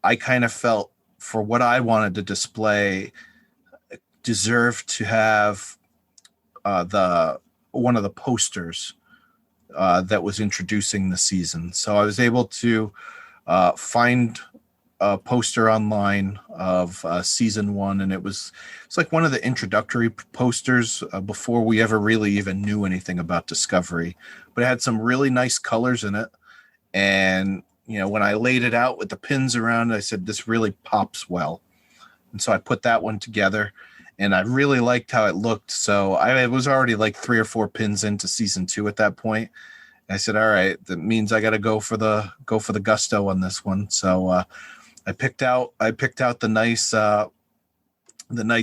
I kind of felt for what I wanted to display deserved to have one of the posters that was introducing the season. So I was able to find a poster online of season 1, and it's like one of the introductory posters before we ever really even knew anything about Discovery, but it had some really nice colors in it. And when I laid it out with the pins around it, I said, this really pops well. And so I put that one together, and I really liked how it looked. So I was already like 3 or 4 pins into season 2 at that point. I said, all right, that means I got to go for the gusto on this one. So I picked out the nice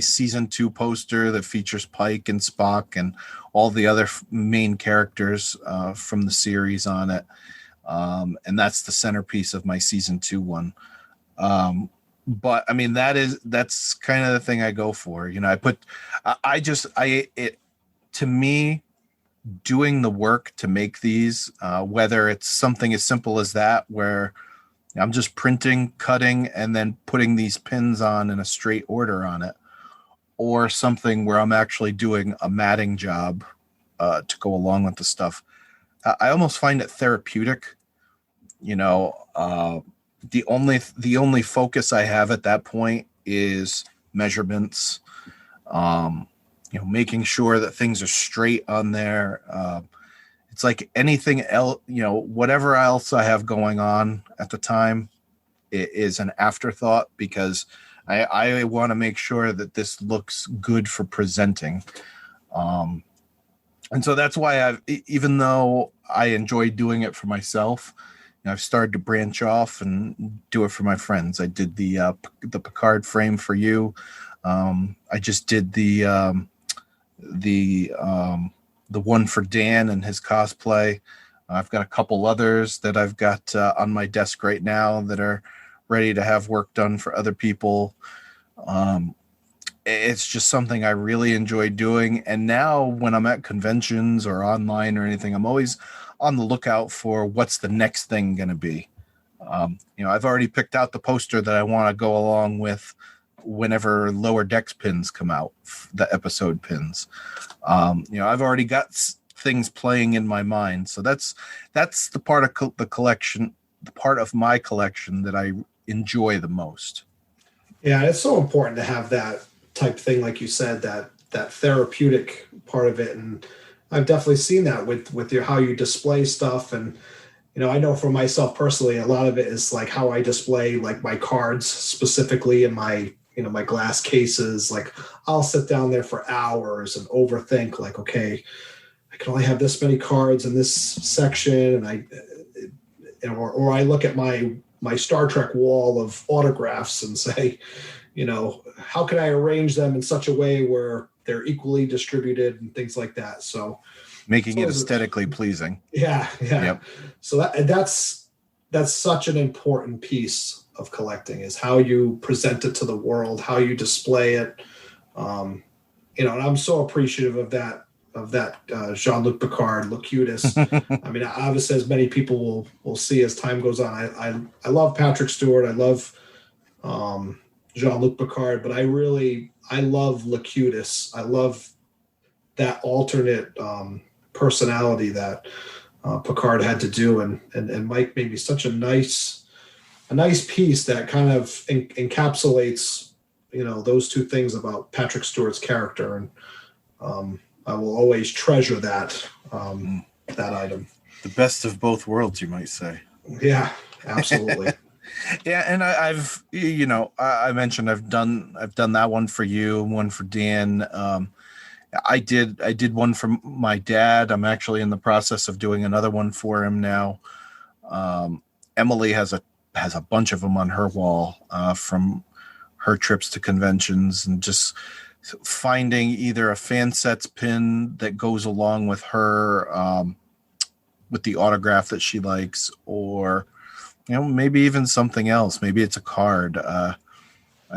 season 2 poster that features Pike and Spock and all the other main characters from the series on it. And that's the centerpiece of my season 2 one. But that's kind of the thing I go for. To me, doing the work to make these, whether it's something as simple as that, where I'm just printing, cutting, and then putting these pins on in a straight order on it, or something where I'm actually doing a matting job to go along with the stuff. I almost find it therapeutic. The only focus I have at that point is measurements, making sure that things are straight on there. It's like anything else, whatever else I have going on at the time, it is an afterthought, because I want to make sure that this looks good for presenting. And so that's why even though I enjoy doing it for myself, I've started to branch off and do it for my friends. I did the Picard frame for you. I just did the one for Dan and his cosplay. I've got a couple others that I've got on my desk right now that are ready to have work done for other people. It's just something I really enjoy doing. And now when I'm at conventions or online or anything, I'm always on the lookout for what's the next thing going to be. I've already picked out the poster that I want to go along with whenever Lower Decks pins come out, the episode pins. I've already got things playing in my mind. So that's the part of the collection, the part of my collection that I enjoy the most. Yeah, it's so important to have that type thing, like you said, that therapeutic part of it. And I've definitely seen that with your how you display stuff. And I know for myself personally, a lot of it is like how I display like my cards specifically in my my glass cases. Like I'll sit down there for hours and overthink like, okay, I can only have this many cards in this section, and or I look at my Star Trek wall of autographs and say, how can I arrange them in such a way where they're equally distributed and things like that. So making it aesthetically pleasing. Yeah. Yep. So that's such an important piece of collecting, is how you present it to the world, how you display it. And I'm so appreciative of that Jean-Luc Picard, Locutus. I mean, obviously, as many people will see as time goes on, I love Patrick Stewart. I love Jean-Luc Picard, but I love Locutus. I love that alternate personality that Picard had to do, and Mike made me such a nice piece that kind of encapsulates those two things about Patrick Stewart's character, and I will always treasure that item. The best of both worlds, you might say. Yeah, absolutely. Yeah, and I've I mentioned I've done that one for you, one for Dan. I did one for my dad. I'm actually in the process of doing another one for him now. Emily has a bunch of them on her wall from her trips to conventions, and just finding either a Fansets pin that goes along with her with the autograph that she likes, or maybe even something else. Maybe it's a card. I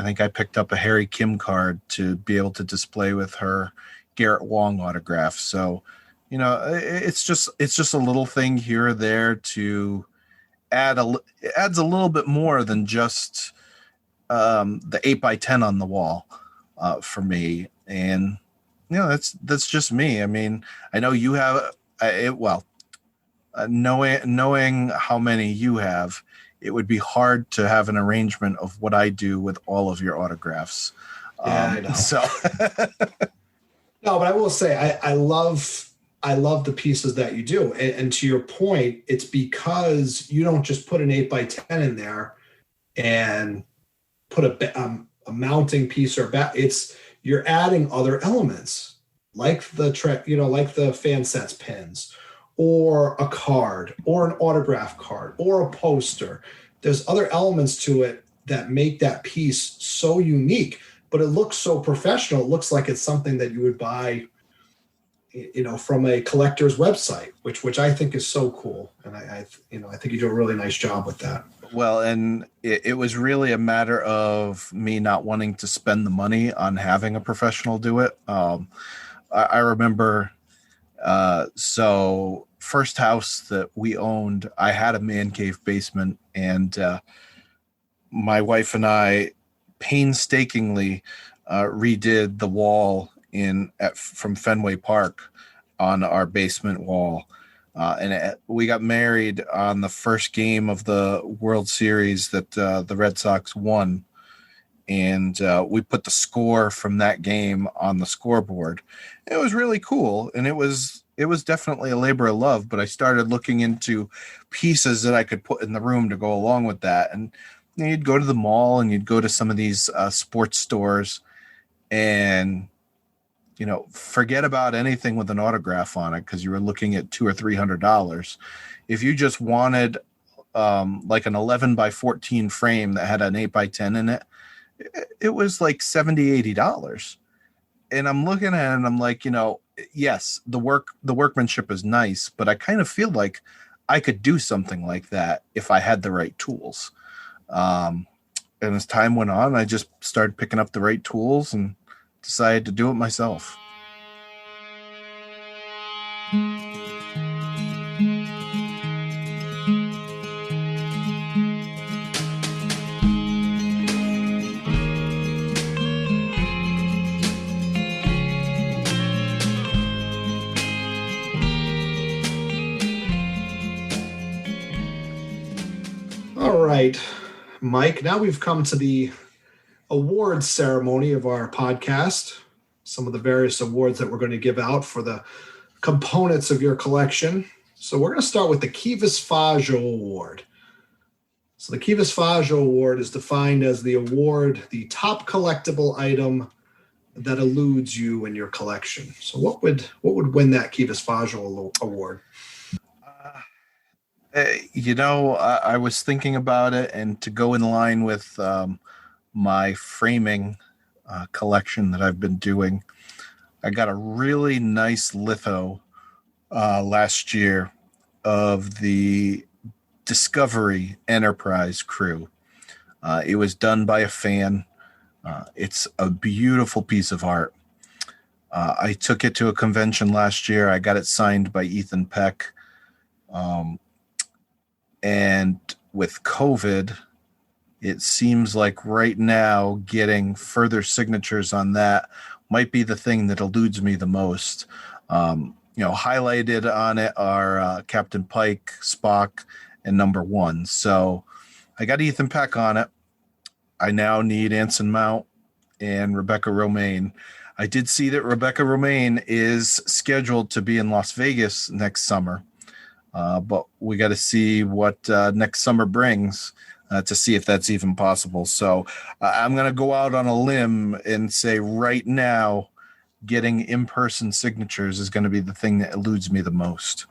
think I picked up a Harry Kim card to be able to display with her Garrett Wong autograph. So, it's just a little thing here or there to it adds a little bit more than just the 8x10 on the wall for me. And that's just me. I mean, I know you have knowing how many you have, it would be hard to have an arrangement of what I do with all of your autographs. Yeah, I know. So no, but I will say I love the pieces that you do, and to your point, it's because you don't just put an 8x10 in there and put a mounting piece or you're adding other elements like the Fansets pins, or a card, or an autograph card, or a poster. There's other elements to it that make that piece so unique, but it looks so professional. It looks like it's something that you would buy, from a collector's website, which I think is so cool. And I think you do a really nice job with that. Well, and it was really a matter of me not wanting to spend the money on having a professional do it. I remember, so first house that we owned, I had a man cave basement, and my wife and I painstakingly redid the wall from Fenway Park on our basement wall. We got married on the first game of the World Series that the Red Sox won. And we put the score from that game on the scoreboard. It was really cool. And it was definitely a labor of love, but I started looking into pieces that I could put in the room to go along with that. And you'd go to the mall and you'd go to some of these sports stores and, forget about anything with an autograph on it, because you were looking at $200 or $300. If you just wanted like an 11 by 14 frame that had an 8 by 10 in it. It was like $70-$80. And I'm looking at it and I'm like, yes, the workmanship is nice, but I kind of feel like I could do something like that if I had the right tools. And as time went on, I just started picking up the right tools and decided to do it myself. All right, Mike, now we've come to the awards ceremony of our podcast. Some of the various awards that we're going to give out for the components of your collection. So we're going to start with the Kivas Fajo Award. So the Kivas Fajo Award is defined as the award, the top collectible item that eludes you in your collection. So what would win that Kivas Fajo Award? I was thinking about it, and to go in line with my framing collection that I've been doing, I got a really nice litho last year of the Discovery Enterprise crew. It was done by a fan. It's a beautiful piece of art. I took it to a convention last year. I got it signed by Ethan Peck. And with COVID, it seems like right now getting further signatures on that might be the thing that eludes me the most. Highlighted on it are Captain Pike, Spock, and Number One. So I got Ethan Peck on it. I now need Anson Mount and Rebecca Romaine. I did see that Rebecca Romaine is scheduled to be in Las Vegas next summer. But we got to see what next summer brings to see if that's even possible. So I'm going to go out on a limb and say right now, getting in-person signatures is going to be the thing that eludes me the most.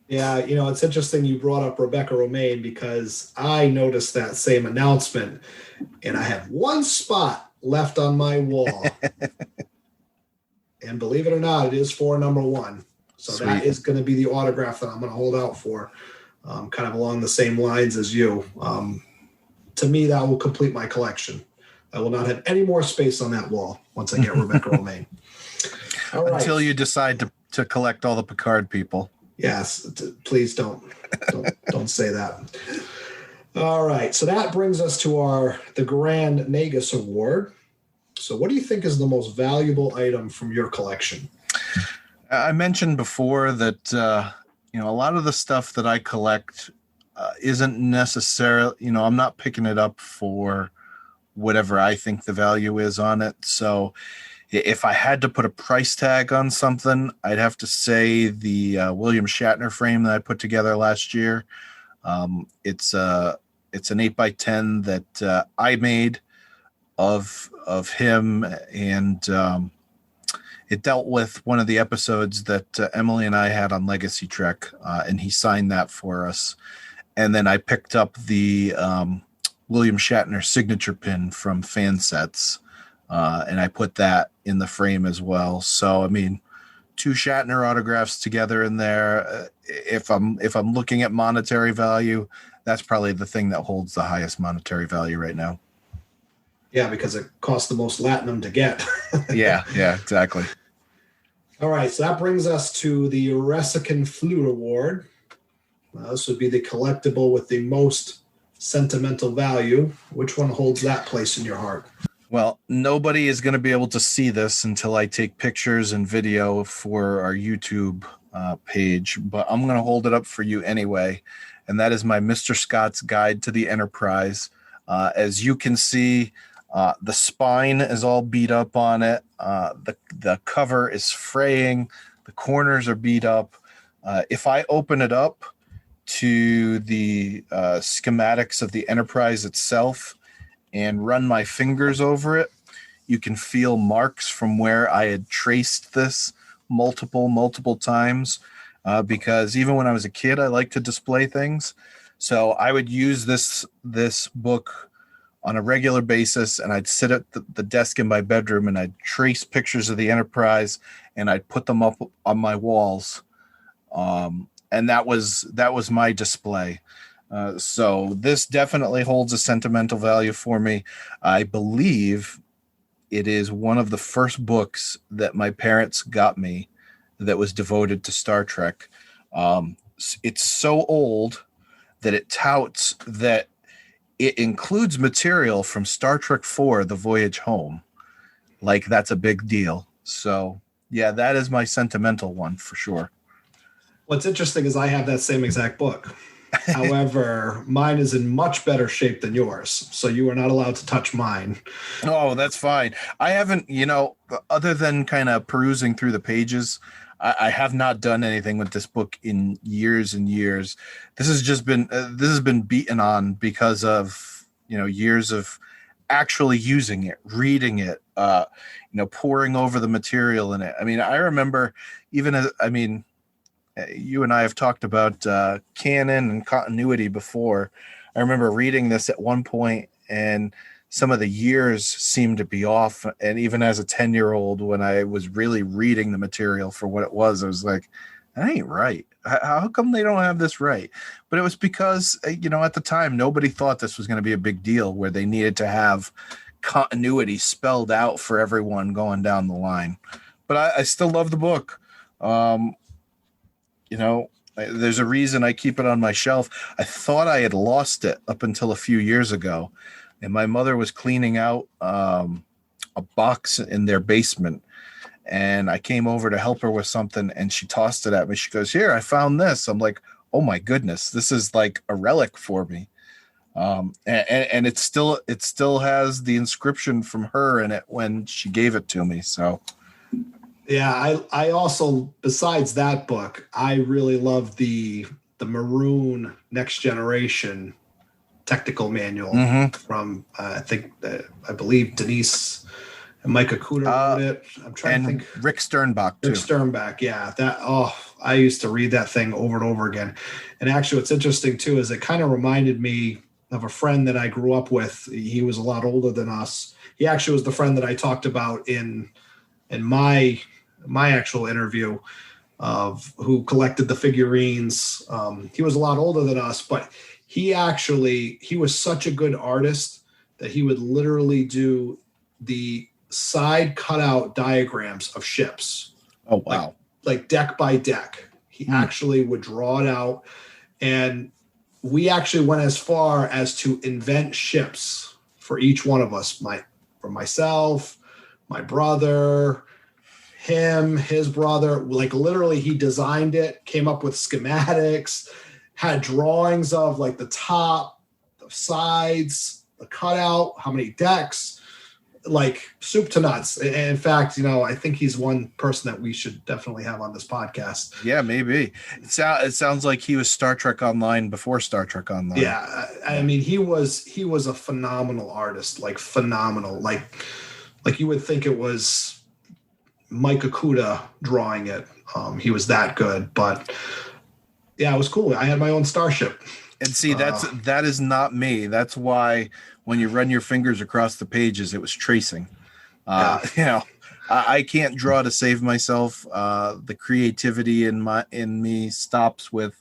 Yeah, it's interesting you brought up Rebecca Romaine because I noticed that same announcement, and I have one spot left on my wall. And believe it or not, it is for Number One. So Sweet. That is going to be the autograph that I'm going to hold out for, kind of along the same lines as you. To me, that will complete my collection. I will not have any more space on that wall once I get Rebecca Romaine. All right. Until you decide to collect all the Picard people. Yes, please don't say that. All right, so that brings us to the Grand Nagis Award. So what do you think is the most valuable item from your collection? I mentioned before that, a lot of the stuff that I collect isn't necessarily, I'm not picking it up for whatever I think the value is on it. So if I had to put a price tag on something, I'd have to say the William Shatner frame that I put together last year. It's an 8x10 that I made of him, and it dealt with one of the episodes that Emily and I had on Legacy Trek, and he signed that for us. And then I picked up the William Shatner signature pin from Fansets, and I put that in the frame as well. So, 2 Shatner autographs together in there. If I'm looking at monetary value, that's probably the thing that holds the highest monetary value right now. Yeah, because it costs the most latinum to get. Yeah, exactly. All right, so that brings us to the Resican Flute Award. This would be the collectible with the most sentimental value. Which one holds that place in your heart? Well, nobody is going to be able to see this until I take pictures and video for our YouTube page, but I'm going to hold it up for you anyway, and that is my Mr. Scott's Guide to the Enterprise. As you can see, the spine is all beat up on it. The cover is fraying. The corners are beat up. If I open it up to the schematics of the Enterprise itself and run my fingers over it, you can feel marks from where I had traced this multiple times, because even when I was a kid, I liked to display things. So I would use this book on a regular basis, and I'd sit at the desk in my bedroom and I'd trace pictures of the Enterprise and I'd put them up on my walls. And that was my display. So this definitely holds a sentimental value for me. I believe it is one of the first books that my parents got me that was devoted to Star Trek. It's so old that it touts that it includes material from Star Trek IV, The Voyage Home. Like, that's a big deal. So, yeah, that is my sentimental one for sure. What's interesting is I have that same exact book. However, mine is in much better shape than yours. So you are not allowed to touch mine. Oh, that's fine. I haven't, other than kind of perusing through the pages, I have not done anything with this book in years and years. This has been beaten on because of, years of actually using it, reading it, poring over the material in it. I mean, I remember you and I have talked about canon and continuity before. I remember reading this at one point and some of the years seemed to be off. And even as a 10-year-old, when I was really reading the material for what it was, I was like, that ain't right. How come they don't have this right? But it was because, at the time, nobody thought this was going to be a big deal where they needed to have continuity spelled out for everyone going down the line. But I still love the book. There's a reason I keep it on my shelf. I thought I had lost it up until a few years ago. And my mother was cleaning out a box in their basement. And I came over to help her with something, and she tossed it at me. She goes, "Here, I found this." I'm like, "Oh my goodness, this is like a relic for me." And it still has the inscription from her in it when she gave it to me. So yeah, I also, besides that book, I really love the maroon Next Generation technical manual from I believe Denise and Micah Cooter wrote it. I'm trying to think. Rick Sternbach too. Rick Sternbach, yeah. I used to read that thing over and over again. And actually, what's interesting too is it kind of reminded me of a friend that I grew up with. He was a lot older than us. He actually was the friend that I talked about in my actual interview of who collected the figurines. He was a lot older than us, but he was such a good artist that he would literally do the side cutout diagrams of ships. Oh, wow. Like deck by deck. He actually would draw it out. And we actually went as far as to invent ships for each one of us. For myself, my brother, him, his brother. Like literally he designed it, came up with schematics, had drawings of like the top, the sides, the cutout, how many decks, like soup to nuts. And in fact, I think he's one person that we should definitely have on this podcast. Yeah, maybe. It sounds like he was Star Trek Online before Star Trek Online. Yeah, I mean, he was a phenomenal artist, like phenomenal. Like you would think it was Micah Cooter drawing it. He was that good, but yeah, it was cool. I had my own starship. And see, that is not me. That's why when you run your fingers across the pages, it was tracing. I can't draw to save myself. The creativity in me stops with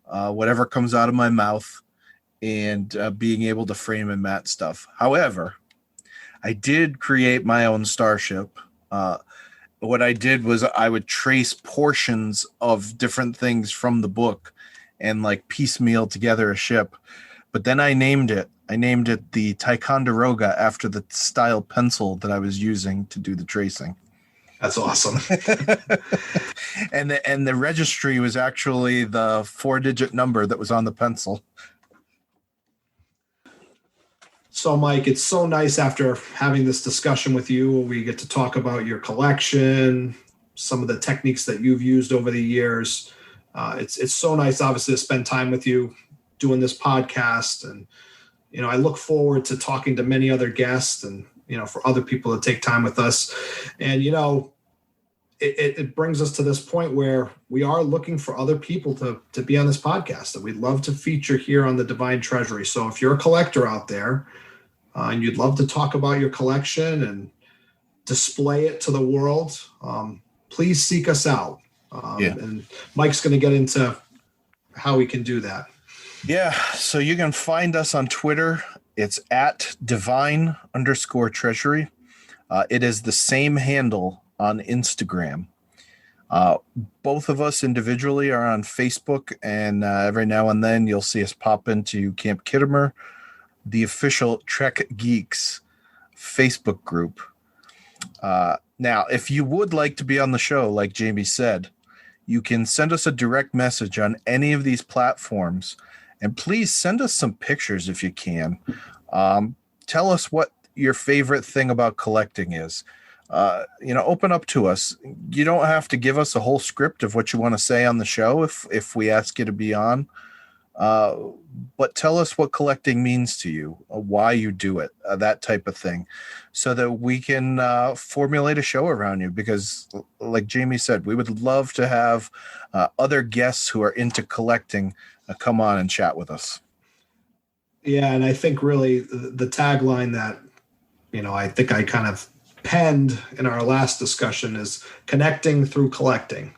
whatever comes out of my mouth and being able to frame and mat stuff. However, I did create my own starship. What I did was I would trace portions of different things from the book and like piecemeal together a ship. But then I named it the Ticonderoga after the style pencil that I was using to do the tracing. That's awesome. And the registry was actually the 4-digit number that was on the pencil. So, Mike, it's so nice after having this discussion with you. We get to talk about your collection, some of the techniques that you've used over the years. It's so nice, obviously, to spend time with you doing this podcast. And, I look forward to talking to many other guests and, for other people to take time with us. And, it brings us to this point where we are looking for other people to be on this podcast that we'd love to feature here on the Divine Treasury. So if you're a collector out there and you'd love to talk about your collection and display it to the world, please seek us out. And Mike's going to get into how we can do that. Yeah. So you can find us on Twitter. It's at divine_treasury. It is the same handle on Instagram. Both of us individually are on Facebook, and every now and then you'll see us pop into Camp Kittimer, the official Trek Geeks Facebook group. Now, if you would like to be on the show, like Jamie said, you can send us a direct message on any of these platforms, and please send us some pictures if you can. Tell us what your favorite thing about collecting is. Open up to us. You don't have to give us a whole script of what you want to say on the show if we ask you to be on. But tell us what collecting means to you, why you do it, that type of thing, so that we can formulate a show around you. Because like Jamie said, we would love to have other guests who are into collecting come on and chat with us. Yeah, and I think really the tagline that, I think I kind of penned in our last discussion is connecting through collecting.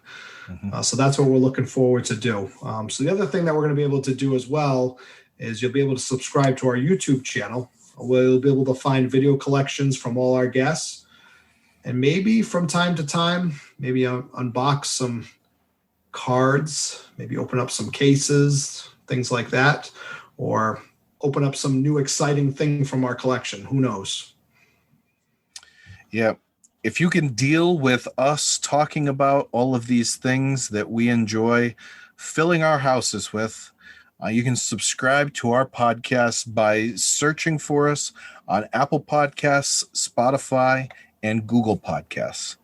Mm-hmm. So that's what we're looking forward to do. So the other thing that we're going to be able to do as well is you'll be able to subscribe to our YouTube channel. We'll be able to find video collections from all our guests, and maybe from time to time, maybe unbox some cards, maybe open up some cases, things like that, or open up some new exciting thing from our collection. Who knows? Yeah. If you can deal with us talking about all of these things that we enjoy filling our houses with, you can subscribe to our podcast by searching for us on Apple Podcasts, Spotify, and Google Podcasts.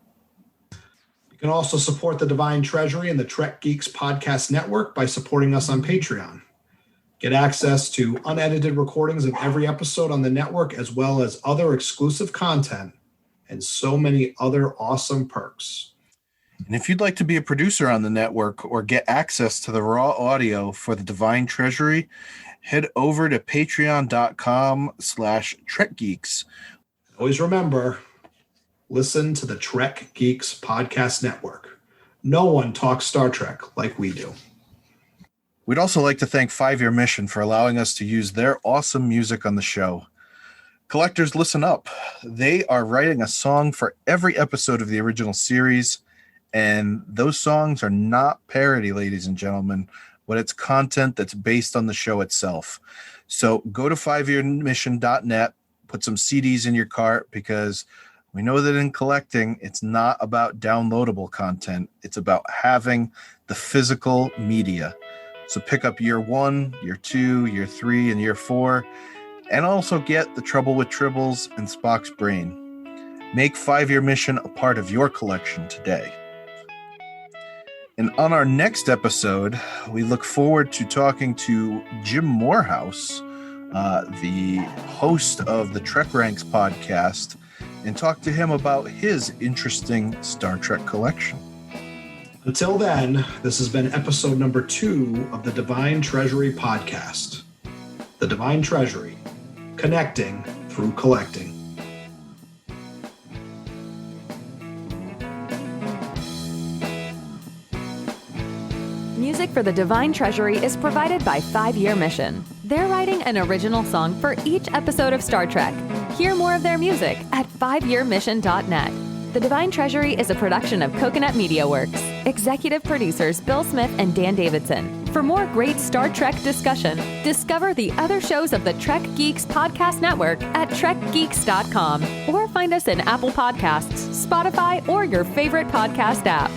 You can also support the Divine Treasury and the Trek Geeks Podcast Network by supporting us on Patreon. Get access to unedited recordings of every episode on the network, as well as other exclusive content and so many other awesome perks. And if you'd like to be a producer on the network or get access to the raw audio for the Divine Treasury, head over to patreon.com/TrekGeeks. Always remember, listen to the Trek Geeks Podcast Network. No one talks Star Trek like we do. We'd also like to thank 5 Year Mission for allowing us to use their awesome music on the show. Collectors, listen up. They are writing a song for every episode of the original series, and those songs are not parody, ladies and gentlemen, but it's content that's based on the show itself. So go to 5yearmission.net, put some CDs in your cart, because we know that in collecting, it's not about downloadable content. It's about having the physical media. So pick up year 1, year 2, year 3, and year 4, and also get The Trouble with Tribbles and Spock's Brain. Make 5 Year Mission a part of your collection today. And on our next episode, we look forward to talking to Jim Morehouse, the host of the Trek Ranks podcast, and talk to him about his interesting Star Trek collection. Until then, this has been episode number 2 of the Divine Treasury podcast. The Divine Treasury, connecting through collecting. Music for the Divine Treasury is provided by 5 Year Mission. They're writing an original song for each episode of Star Trek. Hear more of their music at 5yearmission.net. The Divine Treasury is a production of Coconut Media Works. Executive producers Bill Smith and Dan Davidson. For more great Star Trek discussion, discover the other shows of the Trek Geeks Podcast Network at trekgeeks.com, or find us in Apple Podcasts, Spotify, or your favorite podcast app.